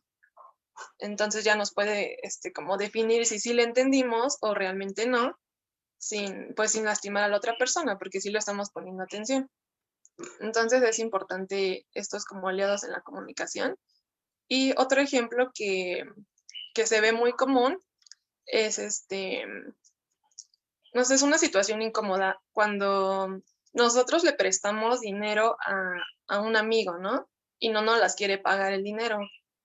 Entonces ya nos puede como definir si sí le entendimos o realmente no, sin lastimar a la otra persona, porque sí lo estamos poniendo atención. Entonces es importante estos como aliados en la comunicación. Y otro ejemplo que se ve muy común es no sé, es una situación incómoda cuando nosotros le prestamos dinero a un amigo, ¿no? Y no nos las quiere pagar el dinero.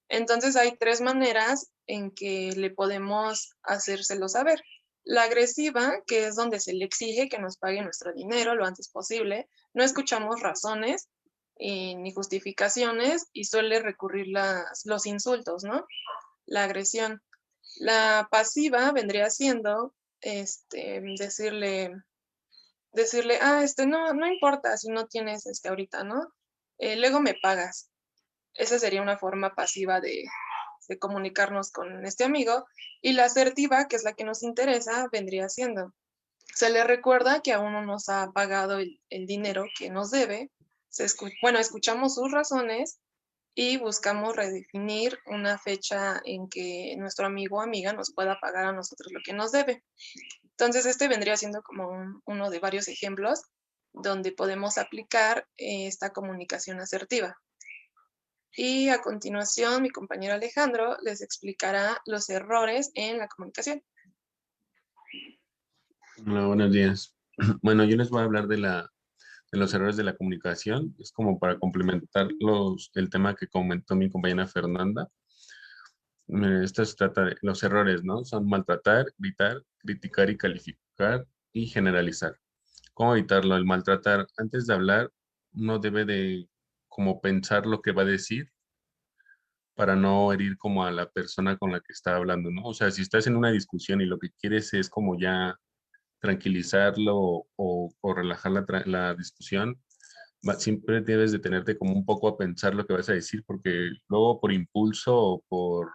Entonces hay tres maneras en que le podemos hacérselo saber. La agresiva, que es donde se le exige que nos pague nuestro dinero lo antes posible. No escuchamos razones ni justificaciones y suele recurrir los insultos, ¿no? La agresión. La pasiva vendría siendo decirle, no importa si no tienes ahorita, ¿no? Luego me pagas. Esa sería una forma pasiva de comunicarnos con este amigo. Y la asertiva, que es la que nos interesa, vendría siendo. Se le recuerda que aún no nos ha pagado el dinero que nos debe. Escuchamos sus razones y buscamos redefinir una fecha en que nuestro amigo o amiga nos pueda pagar a nosotros lo que nos debe. Entonces, vendría siendo como uno de varios ejemplos donde podemos aplicar esta comunicación asertiva. Y a continuación, mi compañero Alejandro les explicará los errores en la comunicación. Hola, buenos días. Bueno, yo les voy a hablar de los errores de la comunicación. Es como para complementar el tema que comentó mi compañera Fernanda. Esto se trata de los errores, ¿no? Son maltratar, gritar, criticar y calificar y generalizar. ¿Cómo evitarlo? El maltratar. Antes de hablar, uno debe de como pensar lo que va a decir para no herir como a la persona con la que está hablando, ¿no? O sea, si estás en una discusión y lo que quieres es como ya tranquilizarlo o relajar la discusión, siempre debes de tenerte como un poco a pensar lo que vas a decir, porque luego por impulso o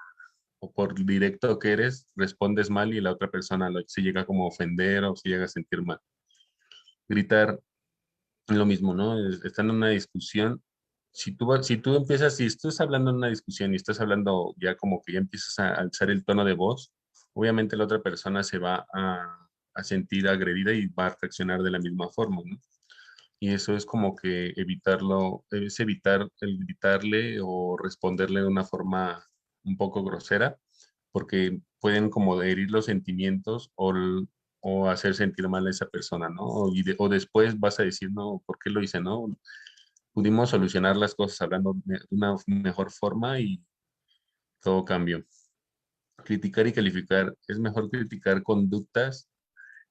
por directo que eres, respondes mal y la otra persona se llega como a ofender o se llega a sentir mal. Gritar, lo mismo, ¿no? Están en una discusión. Si estás hablando en una discusión y estás hablando ya como que ya empiezas a alzar el tono de voz, obviamente la otra persona se va a a sentir agredida y va a reaccionar de la misma forma, ¿no? Y eso es como que evitarlo, es evitar el gritarle o responderle de una forma un poco grosera, porque pueden como herir los sentimientos o hacer sentir mal a esa persona, ¿no? O después vas a decir, no, ¿por qué lo hice, no? Pudimos solucionar las cosas hablando de una mejor forma y todo cambió. Criticar y calificar. Es mejor criticar conductas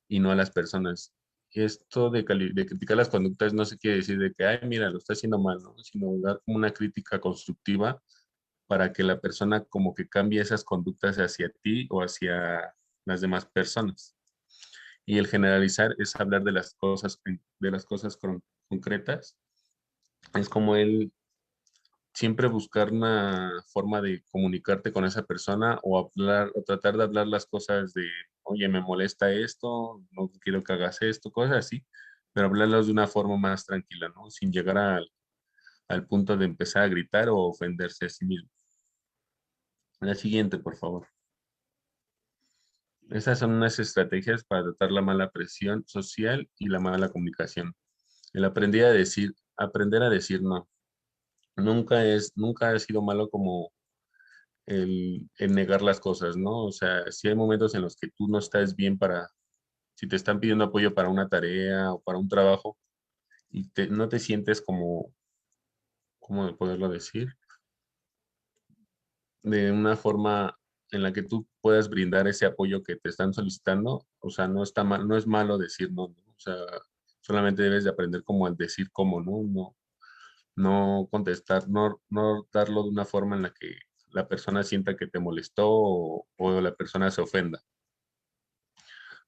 y no a las personas. Esto de criticar las conductas no se quiere decir de que, ay, mira, lo está haciendo mal, ¿no? Sino dar como una crítica constructiva para que la persona como que cambie esas conductas hacia ti o hacia las demás personas. Y el generalizar es hablar de las cosas concretas. Es como él siempre buscar una forma de comunicarte con esa persona o hablar o tratar de hablar las cosas de, oye, me molesta esto, no quiero que hagas esto, cosas así, pero hablarlas de una forma más tranquila, ¿no? Sin llegar al punto de empezar a gritar o ofenderse a sí mismo. La siguiente, por favor. Esas son unas estrategias para tratar la mala presión social y la mala comunicación. El aprender a decir no. Nunca ha sido malo como el negar las cosas, ¿no? O sea, si hay momentos en los que tú no estás bien si te están pidiendo apoyo para una tarea o para un trabajo y no te sientes como, ¿cómo poderlo decir? De una forma en la que tú puedas brindar ese apoyo que te están solicitando, o sea, no está mal, no es malo decir no, ¿no? O sea, solamente debes de aprender como al decir cómo, ¿no? No contestar, no darlo de una forma en la que la persona sienta que te molestó o la persona se ofenda.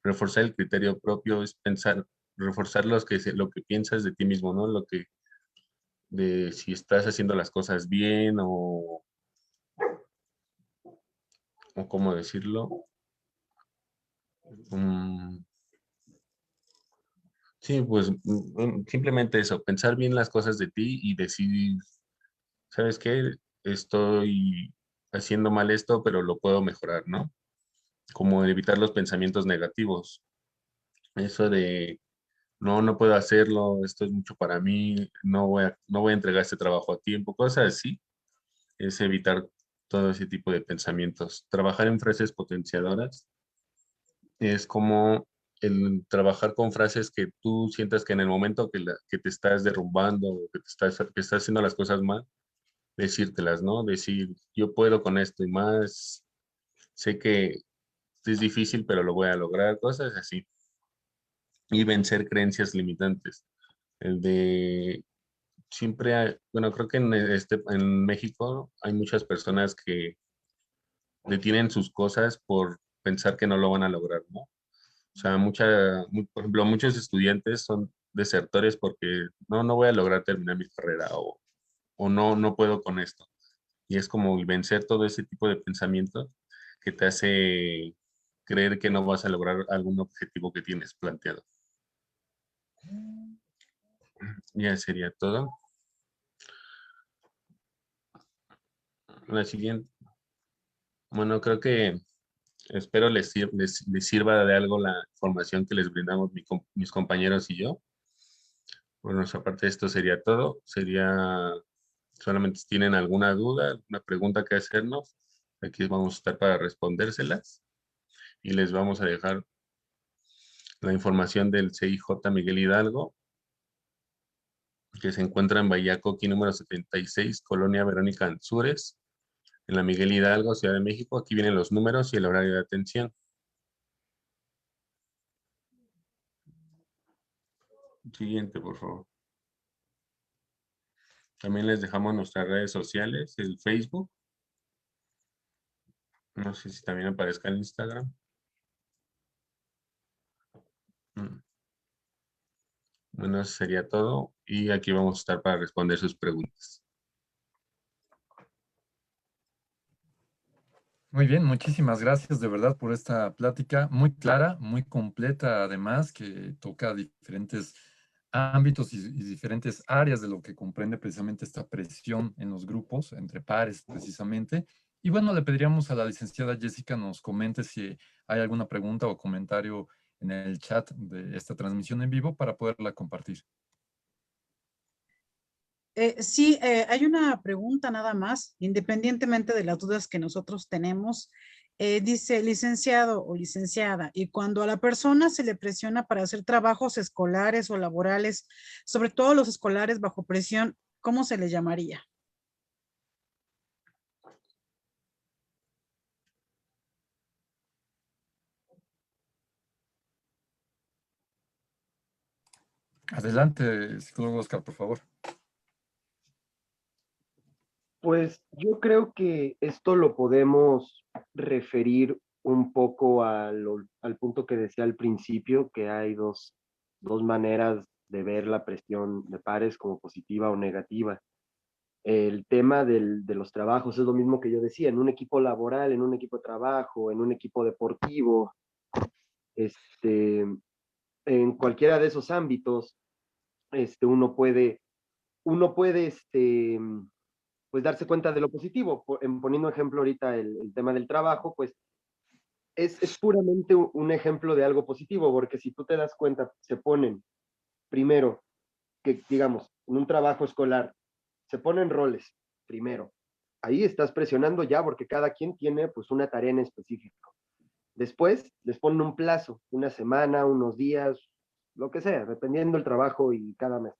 Reforzar el criterio propio es reforzar lo que piensas de ti mismo, ¿no? De si estás haciendo las cosas bien o cómo decirlo. Mm, sí, pues simplemente eso, pensar bien las cosas de ti y decir, ¿sabes qué? Estoy haciendo mal esto, pero lo puedo mejorar, ¿no? Como evitar los pensamientos negativos. Eso de, no puedo hacerlo, esto es mucho para mí, no voy a entregar este trabajo a tiempo, cosas así, es evitar todo ese tipo de pensamientos. Trabajar en frases potenciadoras es como el trabajar con frases que tú sientas que en el momento que te estás derrumbando o que estás haciendo las cosas mal, decírtelas, ¿no? Decir, yo puedo con esto y más, sé que es difícil, pero lo voy a lograr, cosas así. Y vencer creencias limitantes. El de bueno, creo que en México hay muchas personas que detienen sus cosas por pensar que no lo van a lograr, ¿no? O sea, por ejemplo, muchos estudiantes son desertores porque no voy a lograr terminar mi carrera o no puedo con esto. Y es como el vencer todo ese tipo de pensamiento que te hace creer que no vas a lograr algún objetivo que tienes planteado. Ya sería todo. La siguiente. Bueno, creo que espero les sirva de algo la información que les brindamos mis compañeros y yo. Por nuestra parte, esto sería todo. Solamente si tienen alguna duda, alguna pregunta que hacernos, aquí vamos a estar para respondérselas y les vamos a dejar la información del CIJ Miguel Hidalgo, que se encuentra en Bayacoqui número 76, Colonia Verónica Ansúrez, en la Miguel Hidalgo, Ciudad de México. Aquí vienen los números y el horario de atención. Siguiente, por favor. También les dejamos nuestras redes sociales, el Facebook. No sé si también aparezca en Instagram. Bueno, eso sería todo. Y aquí vamos a estar para responder sus preguntas. Muy bien, muchísimas gracias de verdad por esta plática muy clara, muy completa además, que toca diferentes ámbitos y diferentes áreas de lo que comprende precisamente esta presión en los grupos, entre pares precisamente. Y bueno, le pediríamos a la licenciada Jessica nos comente si hay alguna pregunta o comentario en el chat de esta transmisión en vivo para poderla compartir. Sí, hay una pregunta nada más, independientemente de las dudas que nosotros tenemos. Dice licenciado o licenciada, y cuando a la persona se le presiona para hacer trabajos escolares o laborales, sobre todo los escolares bajo presión, ¿cómo se le llamaría? Adelante, psicólogo Oscar, por favor. Pues yo creo que esto lo podemos referir un poco al punto que decía al principio, que hay dos maneras de ver la presión de pares, como positiva o negativa. El tema de los trabajos es lo mismo que yo decía, en un equipo laboral, en un equipo de trabajo, en un equipo deportivo, en cualquiera de esos ámbitos, uno puede pues darse cuenta de lo positivo. Poniendo ejemplo ahorita el tema del trabajo, pues es puramente un ejemplo de algo positivo, porque si tú te das cuenta, se ponen primero, que digamos, en un trabajo escolar, se ponen roles primero. Ahí estás presionando ya porque cada quien tiene pues una tarea en específico. Después les ponen un plazo, una semana, unos días, lo que sea, dependiendo del trabajo y cada mes.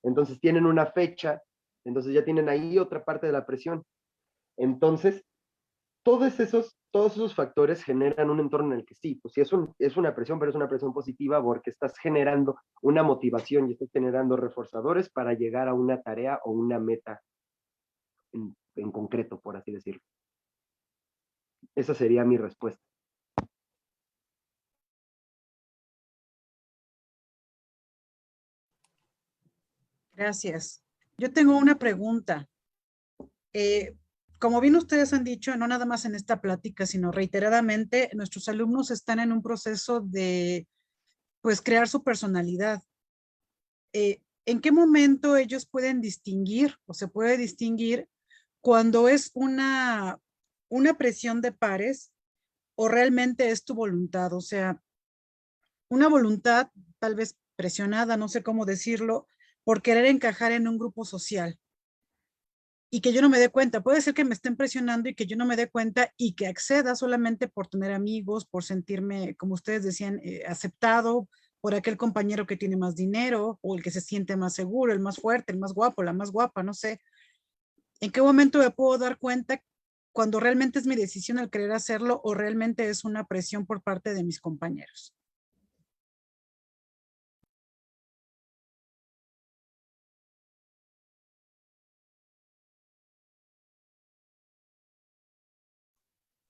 Entonces tienen una fecha, entonces ya tienen ahí otra parte de la presión. Entonces, todos esos factores generan un entorno en el que sí, pues sí es una presión, pero es una presión positiva porque estás generando una motivación y estás generando reforzadores para llegar a una tarea o una meta en concreto, por así decirlo. Esa sería mi respuesta. Gracias. Yo tengo una pregunta. Como bien ustedes han dicho, no nada más en esta plática, sino reiteradamente, nuestros alumnos están en un proceso de, pues, crear su personalidad. ¿En qué momento ellos pueden distinguir o se puede distinguir cuando es una presión de pares o realmente es tu voluntad? O sea, una voluntad tal vez presionada, no sé cómo decirlo, por querer encajar en un grupo social y que yo no me dé cuenta. Puede ser que me estén presionando y que yo no me dé cuenta y que acceda solamente por tener amigos, por sentirme, como ustedes decían, aceptado por aquel compañero que tiene más dinero o el que se siente más seguro, el más fuerte, el más guapo, la más guapa, no sé. ¿En qué momento me puedo dar cuenta cuando realmente es mi decisión el querer hacerlo o realmente es una presión por parte de mis compañeros?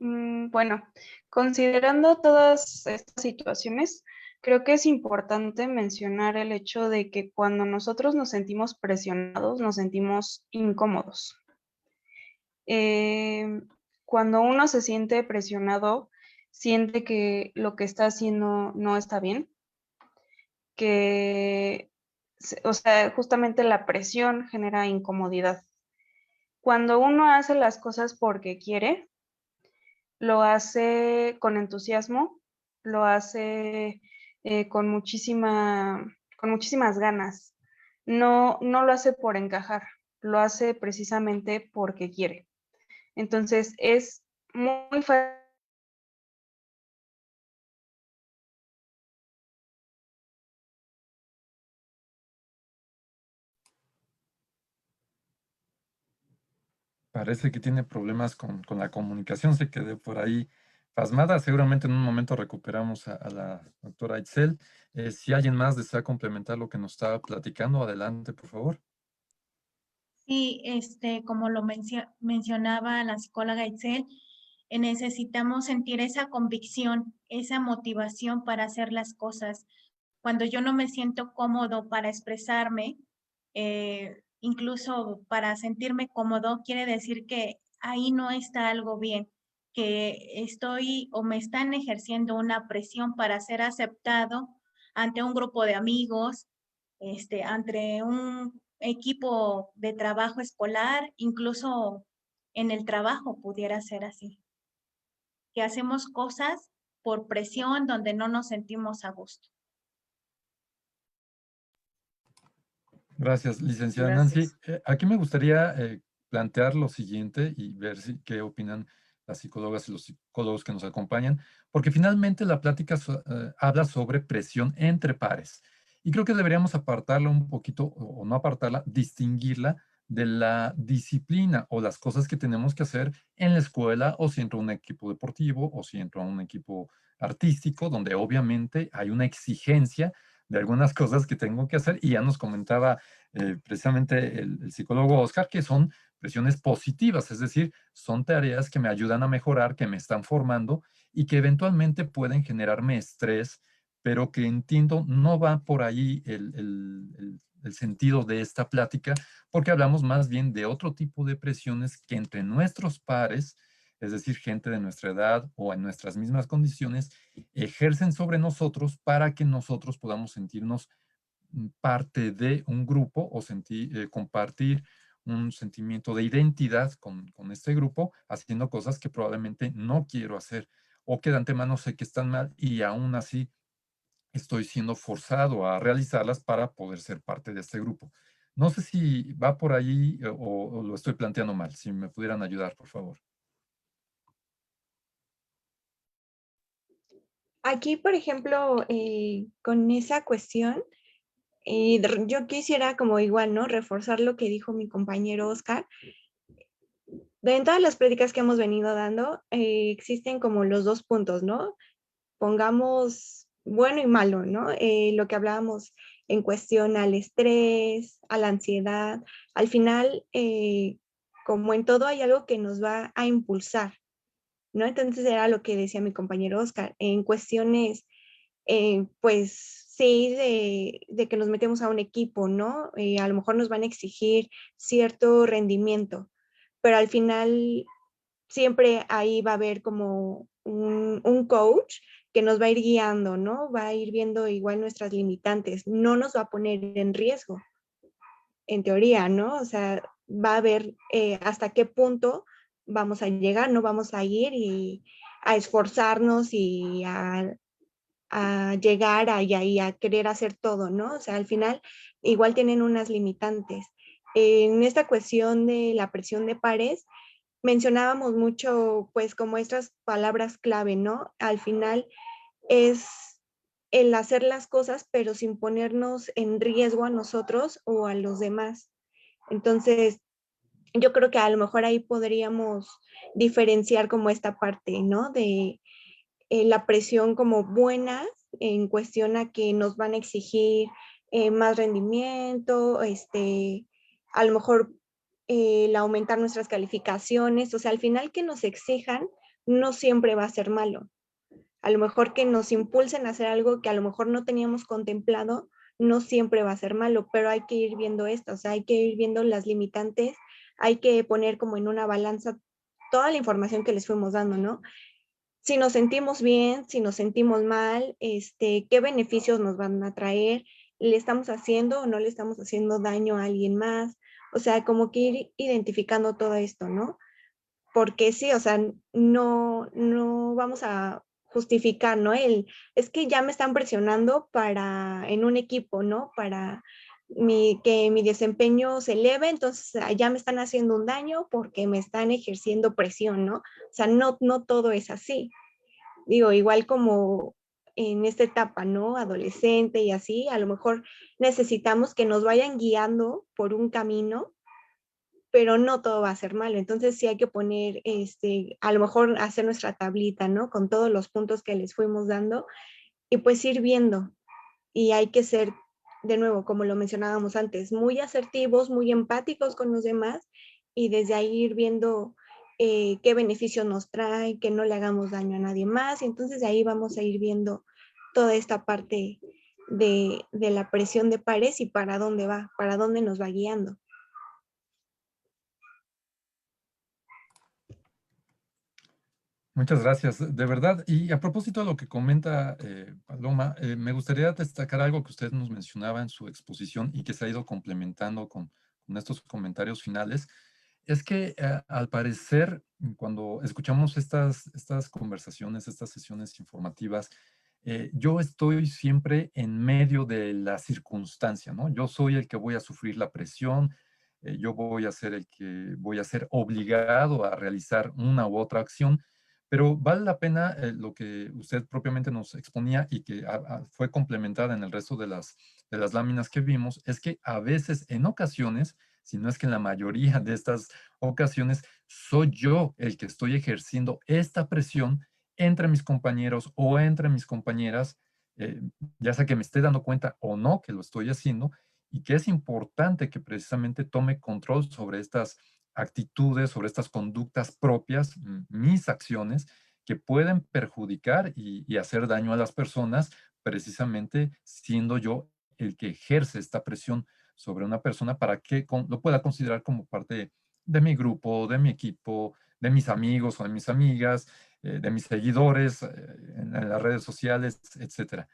Bueno, considerando todas estas situaciones, creo que es importante mencionar el hecho de que cuando nosotros nos sentimos presionados, nos sentimos incómodos. Cuando uno se siente presionado, siente que lo que está haciendo no está bien, o sea, justamente la presión genera incomodidad. Cuando uno hace las cosas porque quiere, lo hace con entusiasmo, lo hace con muchísimas ganas. No lo hace por encajar, lo hace precisamente porque quiere. Entonces es muy fácil. Parece que tiene problemas con la comunicación, se quedó por ahí pasmada. Seguramente en un momento recuperamos a la doctora Itzel. Si alguien más desea complementar lo que nos estaba platicando, adelante, por favor. Sí, como lo mencionaba la psicóloga Itzel, necesitamos sentir esa convicción, esa motivación para hacer las cosas. Cuando yo no me siento cómodo para expresarme, incluso para sentirme cómodo, quiere decir que ahí no está algo bien, que estoy o me están ejerciendo una presión para ser aceptado ante un grupo de amigos, ante un equipo de trabajo escolar, incluso en el trabajo pudiera ser así. Que hacemos cosas por presión, donde no nos sentimos a gusto. Gracias, licenciada Gracias. Nancy. Aquí me gustaría plantear lo siguiente y ver qué opinan las psicólogas y los psicólogos que nos acompañan, porque finalmente la plática habla sobre presión entre pares. Y creo que deberíamos apartarla un poquito, o no apartarla, distinguirla de la disciplina o las cosas que tenemos que hacer en la escuela, o si entro a un equipo deportivo, o si entro a un equipo artístico, donde obviamente hay una exigencia de algunas cosas que tengo que hacer, y ya nos comentaba precisamente el psicólogo Oscar, que son presiones positivas, es decir, son tareas que me ayudan a mejorar, que me están formando y que eventualmente pueden generarme estrés, pero que entiendo no va por ahí el sentido de esta plática, porque hablamos más bien de otro tipo de presiones que entre nuestros pares, es decir, gente de nuestra edad o en nuestras mismas condiciones, ejercen sobre nosotros para que nosotros podamos sentirnos parte de un grupo o compartir un sentimiento de identidad con este grupo, haciendo cosas que probablemente no quiero hacer o que de antemano sé que están mal y aún así estoy siendo forzado a realizarlas para poder ser parte de este grupo. No sé si va por ahí o lo estoy planteando mal. Si me pudieran ayudar, por favor. Aquí, por ejemplo, con esa cuestión, yo quisiera como igual, ¿no? Reforzar lo que dijo mi compañero Oscar. En todas las pláticas que hemos venido dando, existen como los dos puntos, ¿no? Pongamos bueno y malo, ¿no? Lo que hablábamos en cuestión al estrés, a la ansiedad. Al final, como en todo, hay algo que nos va a impulsar, ¿no? Entonces era lo que decía mi compañero Oscar, en cuestiones, pues sí, de que nos metemos a un equipo, ¿no? A lo mejor nos van a exigir cierto rendimiento, pero al final siempre ahí va a haber como un coach que nos va a ir guiando, ¿no? Va a ir viendo igual nuestras limitantes, no nos va a poner en riesgo, en teoría, ¿no? O sea, va a ver hasta qué punto vamos a llegar, no vamos a ir y a esforzarnos y a llegar y a querer hacer todo, ¿no? O sea, al final igual tienen unas limitantes. En esta cuestión de la presión de pares, mencionábamos mucho, pues, como estas palabras clave, ¿no? Al final es el hacer las cosas, pero sin ponernos en riesgo a nosotros o a los demás. Entonces, yo creo que a lo mejor ahí podríamos diferenciar como esta parte, ¿no? De la presión como buena en cuestión a que nos van a exigir más rendimiento, a lo mejor el aumentar nuestras calificaciones, o sea, al final que nos exijan no siempre va a ser malo. A lo mejor que nos impulsen a hacer algo que a lo mejor no teníamos contemplado, no siempre va a ser malo, pero hay que ir viendo esto, o sea, hay que ir viendo las limitantes, hay que poner como en una balanza toda la información que les fuimos dando, ¿no? Si nos sentimos bien, si nos sentimos mal, qué beneficios nos van a traer, le estamos haciendo o no le estamos haciendo daño a alguien más, o sea, como que ir identificando todo esto, ¿no? Porque sí, o sea, no vamos a justificar, ¿no? Es que ya me están presionando para, en un equipo, ¿no? Para que mi desempeño se eleve, entonces ya me están haciendo un daño porque me están ejerciendo presión, ¿no? O sea, no todo es así. Digo, igual como en esta etapa, ¿no? Adolescente y así, a lo mejor necesitamos que nos vayan guiando por un camino, pero no todo va a ser malo. Entonces sí hay que poner, a lo mejor hacer nuestra tablita, ¿no? Con todos los puntos que les fuimos dando y pues ir viendo. Y hay que ser, de nuevo, como lo mencionábamos antes, muy asertivos, muy empáticos con los demás y desde ahí ir viendo qué beneficio nos trae, que no le hagamos daño a nadie más. Y entonces de ahí vamos a ir viendo toda esta parte de la presión de pares y para dónde va, para dónde nos va guiando. Muchas gracias, de verdad. Y a propósito de lo que comenta Paloma, me gustaría destacar algo que usted nos mencionaba en su exposición y que se ha ido complementando con estos comentarios finales. Es que al parecer, cuando escuchamos estas conversaciones, estas sesiones informativas, yo estoy siempre en medio de la circunstancia, ¿no? Yo soy el que voy a sufrir la presión, yo voy a ser el que voy a ser obligado a realizar una u otra acción, pero vale la pena lo que usted propiamente nos exponía y que fue complementada en el resto de las láminas que vimos, es que a veces, en ocasiones, si no es que en la mayoría de estas ocasiones, soy yo el que estoy ejerciendo esta presión entre mis compañeros o entre mis compañeras, ya sea que me esté dando cuenta o no que lo estoy haciendo, y que es importante que precisamente tome control sobre estas actitudes, sobre estas conductas propias, mis acciones, que pueden perjudicar y hacer daño a las personas, precisamente siendo yo el que ejerce esta presión sobre una persona para que lo pueda considerar como parte de mi grupo, de mi equipo, de mis amigos o de mis amigas, de mis seguidores en las redes sociales, etcétera.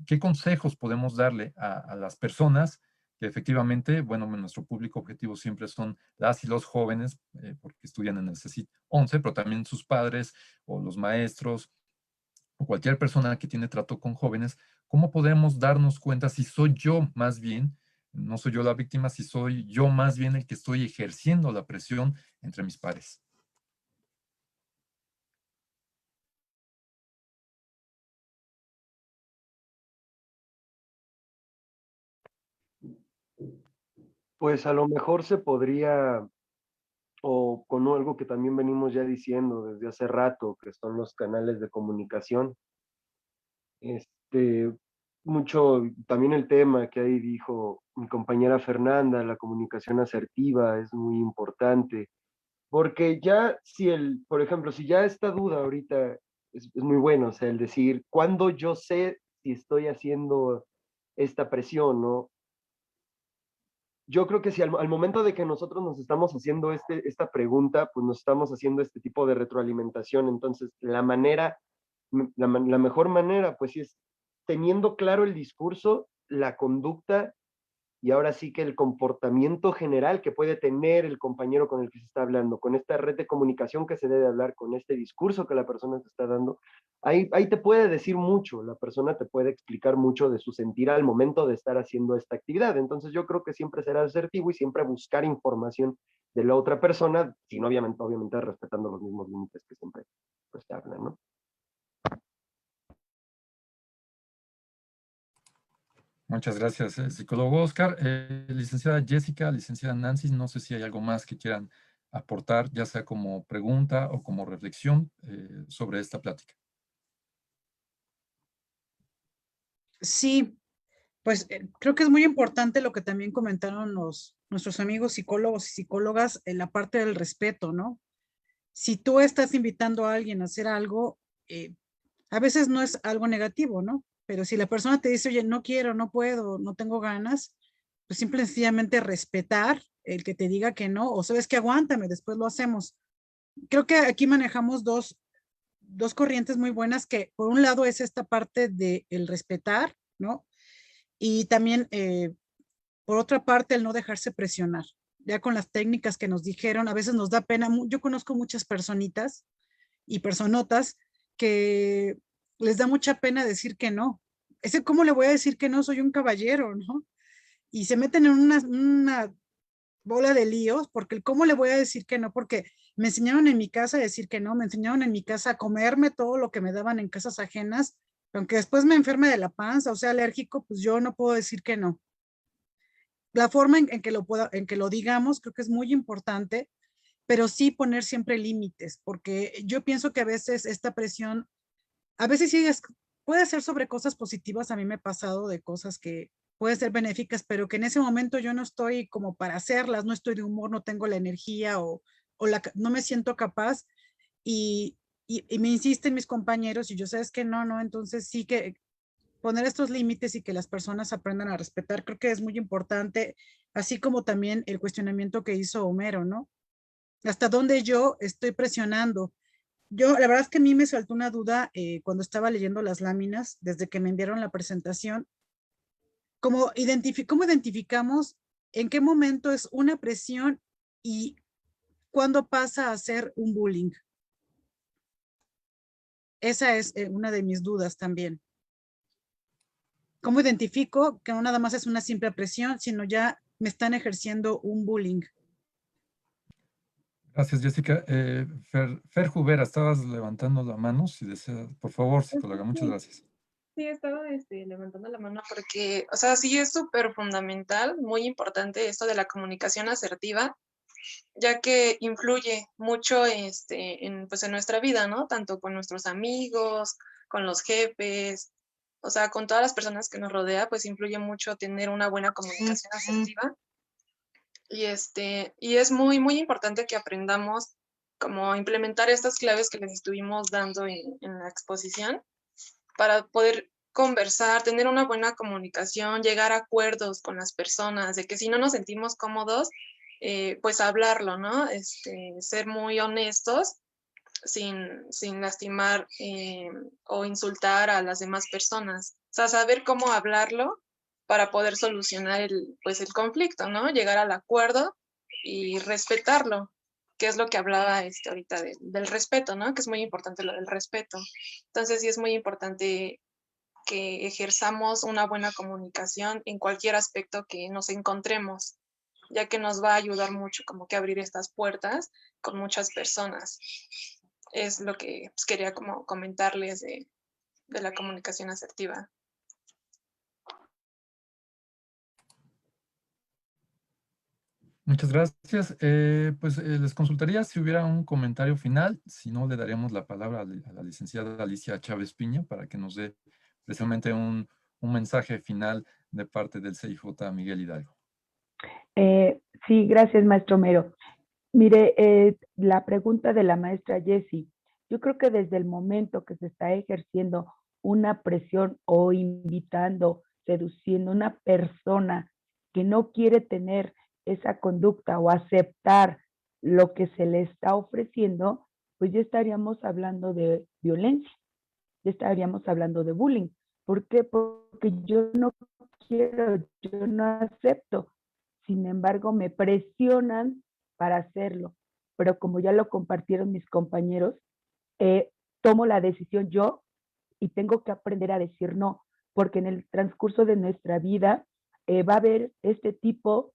¿Qué consejos podemos darle a las personas que efectivamente, bueno, nuestro público objetivo siempre son las y los jóvenes, porque estudian en el CECIT 11, pero también sus padres o los maestros o cualquier persona que tiene trato con jóvenes? ¿Cómo podemos darnos cuenta si soy yo más bien, no soy yo la víctima, si soy yo más bien el que estoy ejerciendo la presión entre mis pares? Pues a lo mejor se podría, o con algo que también venimos ya diciendo desde hace rato, que son los canales de comunicación. Este, mucho, también el tema que ahí dijo mi compañera Fernanda, la comunicación asertiva es muy importante, porque ya si por ejemplo, si ya esta duda ahorita es muy bueno, o sea, el decir, ¿cuándo yo sé si estoy haciendo esta presión, no? Yo creo que si al momento de que nosotros nos estamos haciendo esta pregunta, pues nos estamos haciendo este tipo de retroalimentación. Entonces, la mejor manera, pues sí es teniendo claro el discurso, la conducta y ahora sí que el comportamiento general que puede tener el compañero con el que se está hablando, con esta red de comunicación que se debe hablar, con este discurso que la persona te está dando, ahí te puede decir mucho, la persona te puede explicar mucho de su sentir al momento de estar haciendo esta actividad. Entonces yo creo que siempre será asertivo y siempre buscar información de la otra persona, sin obviamente respetando los mismos límites que siempre pues, te hablan, ¿no? Muchas gracias, psicólogo Oscar. Licenciada Jessica, licenciada Nancy, no sé si hay algo más que quieran aportar, ya sea como pregunta o como reflexión sobre esta plática. Sí, pues creo que es muy importante lo que también comentaron nuestros amigos psicólogos y psicólogas en la parte del respeto, ¿no? Si tú estás invitando a alguien a hacer algo, a veces no es algo negativo, ¿no? Pero si la persona te dice, oye, no quiero, no puedo, no tengo ganas, pues simple y sencillamente respetar el que te diga que no, o sabes que aguántame, después lo hacemos. Creo que aquí manejamos dos corrientes muy buenas, que por un lado es esta parte de el respetar, ¿no? Y también, por otra parte, el no dejarse presionar. Ya con las técnicas que nos dijeron, a veces nos da pena. Yo conozco muchas personitas y personotas que les da mucha pena decir que no. ¿Cómo le voy a decir que no? Soy un caballero, ¿no? Y se meten en una bola de líos, porque cómo le voy a decir que no, porque me enseñaron en mi casa a decir que no, me enseñaron en mi casa a comerme todo lo que me daban en casas ajenas, aunque después me enferme de la panza o sea alérgico, pues yo no puedo decir que no. La forma en que lo digamos creo que es muy importante, pero sí poner siempre límites, porque yo pienso que a veces esta presión, a veces sí puede ser sobre cosas positivas. A mí me ha pasado de cosas que pueden ser benéficas, pero que en ese momento yo no estoy como para hacerlas, no estoy de humor, no tengo la energía no me siento capaz y me insisten mis compañeros y yo sabes que no, entonces sí que poner estos límites y que las personas aprendan a respetar, creo que es muy importante, así como también el cuestionamiento que hizo Homero, ¿no? Hasta dónde yo estoy presionando. Yo, la verdad es que a mí me saltó una duda cuando estaba leyendo las láminas, desde que me enviaron la presentación, ¿cómo identificamos en qué momento es una presión y cuándo pasa a ser un bullying? Esa es una de mis dudas también. ¿Cómo identifico que no nada más es una simple presión, sino ya me están ejerciendo un bullying? Gracias, Jessica. Fer Jubera, estabas levantando la mano, si deseas, por favor, psicóloga, muchas gracias. Sí, estaba levantando la mano porque, o sea, sí es súper fundamental, muy importante esto de la comunicación asertiva, ya que influye mucho pues en nuestra vida, ¿no? Tanto con nuestros amigos, con los jefes, o sea, con todas las personas que nos rodea, pues influye mucho tener una buena comunicación asertiva. Y es muy, muy importante que aprendamos cómo implementar estas claves que les estuvimos dando en la exposición para poder conversar, tener una buena comunicación, llegar a acuerdos con las personas, de que si no nos sentimos cómodos, pues hablarlo, ¿no? Ser muy honestos sin lastimar o insultar a las demás personas. O sea, saber cómo hablarlo para poder solucionar pues el conflicto, ¿no? Llegar al acuerdo y respetarlo, que es lo que hablaba ahorita del respeto, ¿no? Que es muy importante lo del respeto. Entonces sí es muy importante que ejerzamos una buena comunicación en cualquier aspecto que nos encontremos, ya que nos va a ayudar mucho como que abrir estas puertas con muchas personas. Es lo que pues, quería como comentarles de la comunicación asertiva. Muchas gracias. Les consultaría si hubiera un comentario final, si no, le daríamos la palabra a la licenciada Alicia Chávez Piña para que nos dé precisamente un mensaje final de parte del CIJ Miguel Hidalgo. Sí, gracias, maestro Mero. Mire, la pregunta de la maestra Jessie, yo creo que desde el momento que se está ejerciendo una presión o invitando, seduciendo a una persona que no quiere tener esa conducta o aceptar lo que se le está ofreciendo, pues ya estaríamos hablando de violencia, ya estaríamos hablando de bullying. ¿Por qué? Porque yo no quiero, yo no acepto. Sin embargo, me presionan para hacerlo. Pero como ya lo compartieron mis compañeros, tomo la decisión yo y tengo que aprender a decir no, porque en el transcurso de nuestra vida va a haber este tipo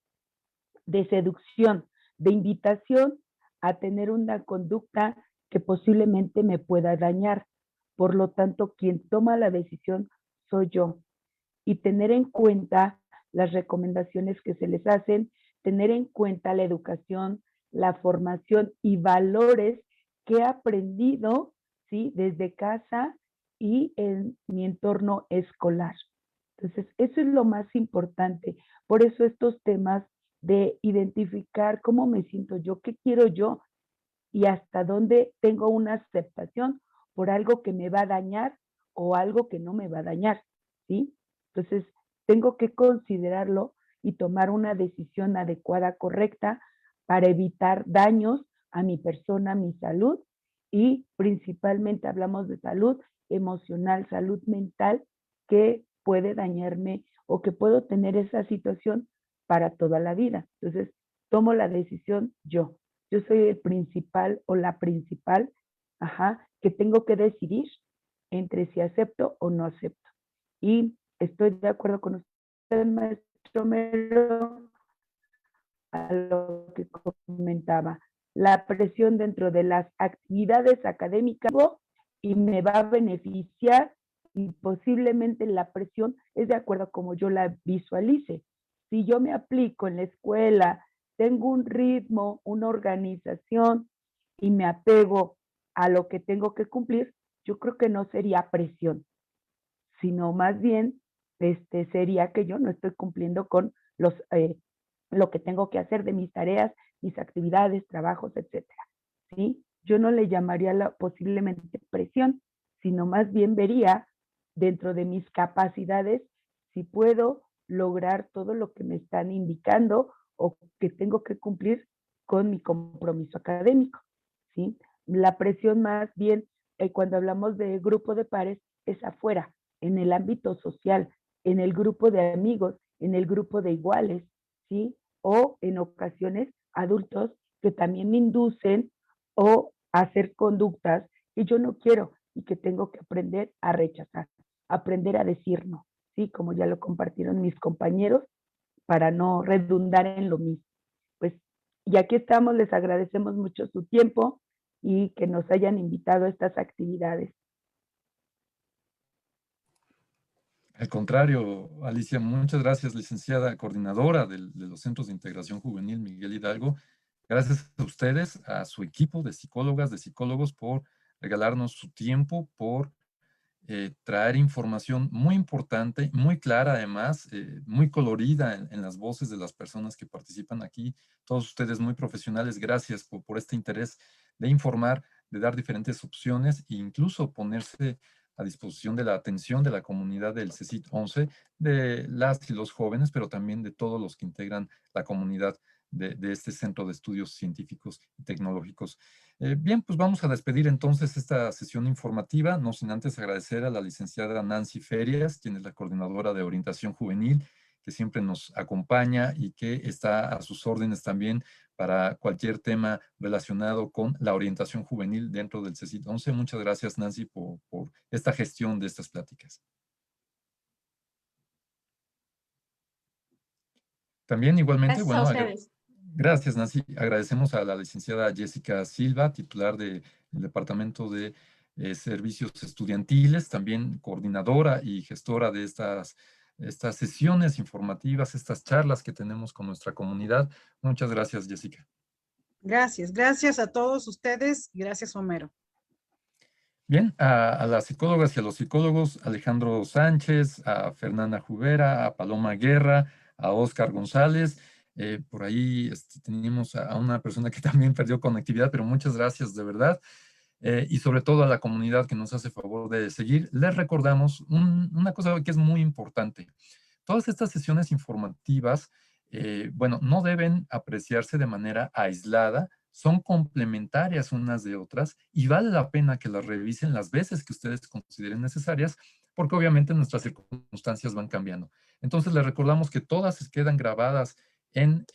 de seducción, de invitación a tener una conducta que posiblemente me pueda dañar. Por lo tanto, quien toma la decisión soy yo. Y tener en cuenta las recomendaciones que se les hacen, tener en cuenta la educación, la formación y valores que he aprendido, ¿sí? Desde casa y en mi entorno escolar. Entonces, eso es lo más importante. Por eso estos temas de identificar cómo me siento yo, qué quiero yo y hasta dónde tengo una aceptación por algo que me va a dañar o algo que no me va a dañar, ¿sí? Entonces, tengo que considerarlo y tomar una decisión adecuada, correcta, para evitar daños a mi persona, a mi salud y principalmente hablamos de salud emocional, salud mental, que puede dañarme o que puedo tener esa situación para toda la vida. Entonces, tomo la decisión yo. Yo soy el principal o la principal, que tengo que decidir entre si acepto o no acepto. Y estoy de acuerdo con usted, maestro Mero, a lo que comentaba. La presión dentro de las actividades académicas y me va a beneficiar y posiblemente la presión es de acuerdo a como yo la visualice. Si yo me aplico en la escuela, tengo un ritmo, una organización y me apego a lo que tengo que cumplir, yo creo que no sería presión, sino más bien sería que yo no estoy cumpliendo con lo que tengo que hacer de mis tareas, mis actividades, trabajos, etcétera, ¿sí? Yo no le llamaría posiblemente presión, sino más bien vería dentro de mis capacidades si puedo lograr todo lo que me están indicando o que tengo que cumplir con mi compromiso académico, ¿sí? La presión más bien, cuando hablamos de grupo de pares, es afuera, en el ámbito social, en el grupo de amigos, en el grupo de iguales, ¿sí? O en ocasiones adultos que también me inducen o a hacer conductas que yo no quiero y que tengo que aprender a rechazar, aprender a decir no, ¿sí? Como ya lo compartieron mis compañeros, para no redundar en lo mismo. Pues, y aquí estamos, les agradecemos mucho su tiempo y que nos hayan invitado a estas actividades. Al contrario, Alicia, muchas gracias, licenciada coordinadora de los Centros de Integración Juvenil Miguel Hidalgo. Gracias a ustedes, a su equipo de psicólogas, de psicólogos, por regalarnos su tiempo, por traer información muy importante, muy clara además, muy colorida en las voces de las personas que participan aquí. Todos ustedes muy profesionales, gracias por este interés de informar, de dar diferentes opciones e incluso ponerse a disposición de la atención de la comunidad del CECIT 11, de las y los jóvenes, pero también de todos los que integran la comunidad de este Centro de Estudios Científicos y Tecnológicos. Bien, pues vamos a despedir entonces esta sesión informativa, no sin antes agradecer a la licenciada Nancy Ferias, quien es la coordinadora de orientación juvenil, que siempre nos acompaña y que está a sus órdenes también para cualquier tema relacionado con la orientación juvenil dentro del CECIT 11. Muchas gracias, Nancy, por esta gestión de estas pláticas. También igualmente, Gracias a bueno, ustedes. gracias, Nancy. Agradecemos a la licenciada Jessica Silva, titular del Departamento de Servicios Estudiantiles, también coordinadora y gestora de estas sesiones informativas, estas charlas que tenemos con nuestra comunidad. Muchas gracias, Jessica. Gracias, gracias a todos ustedes. Gracias, Homero. Bien, a las psicólogas y a los psicólogos, Alejandro Sánchez, a Fernanda Jubera, a Paloma Guerra, a Óscar González. Por ahí tenemos a una persona que también perdió conectividad, pero muchas gracias de verdad. Y sobre todo a la comunidad que nos hace favor de seguir. Les recordamos una cosa que es muy importante. Todas estas sesiones informativas, bueno, no deben apreciarse de manera aislada, son complementarias unas de otras y vale la pena que las revisen las veces que ustedes consideren necesarias, porque obviamente nuestras circunstancias van cambiando. Entonces les recordamos que todas se quedan grabadas en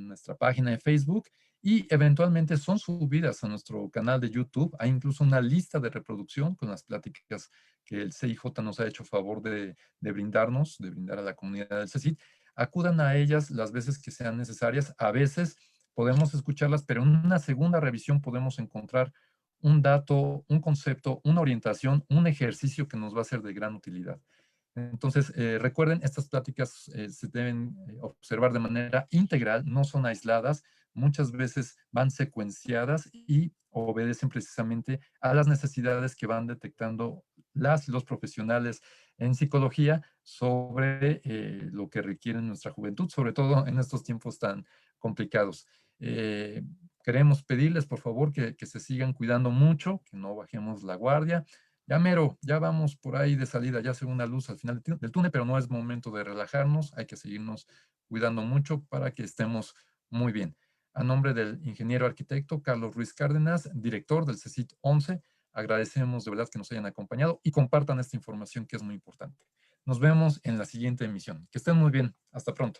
nuestra página de Facebook y eventualmente son subidas a nuestro canal de YouTube. Hay incluso una lista de reproducción con las pláticas que el CIJ nos ha hecho favor de brindarnos, de brindar a la comunidad del CECIT. Acudan a ellas las veces que sean necesarias. A veces podemos escucharlas, pero en una segunda revisión podemos encontrar un dato, un concepto, una orientación, un ejercicio que nos va a ser de gran utilidad. Entonces, recuerden, estas pláticas se deben observar de manera integral, no son aisladas, muchas veces van secuenciadas y obedecen precisamente a las necesidades que van detectando las y los profesionales en psicología sobre lo que requiere nuestra juventud, sobre todo en estos tiempos tan complicados. Queremos pedirles, por favor, que se sigan cuidando mucho, que no bajemos la guardia. Ya mero, ya vamos por ahí de salida, ya segunda luz al final del túnel, pero no es momento de relajarnos, hay que seguirnos cuidando mucho para que estemos muy bien. A nombre del ingeniero arquitecto Carlos Ruiz Cárdenas, director del CECIT 11, agradecemos de verdad que nos hayan acompañado y compartan esta información que es muy importante. Nos vemos en la siguiente emisión. Que estén muy bien. Hasta pronto.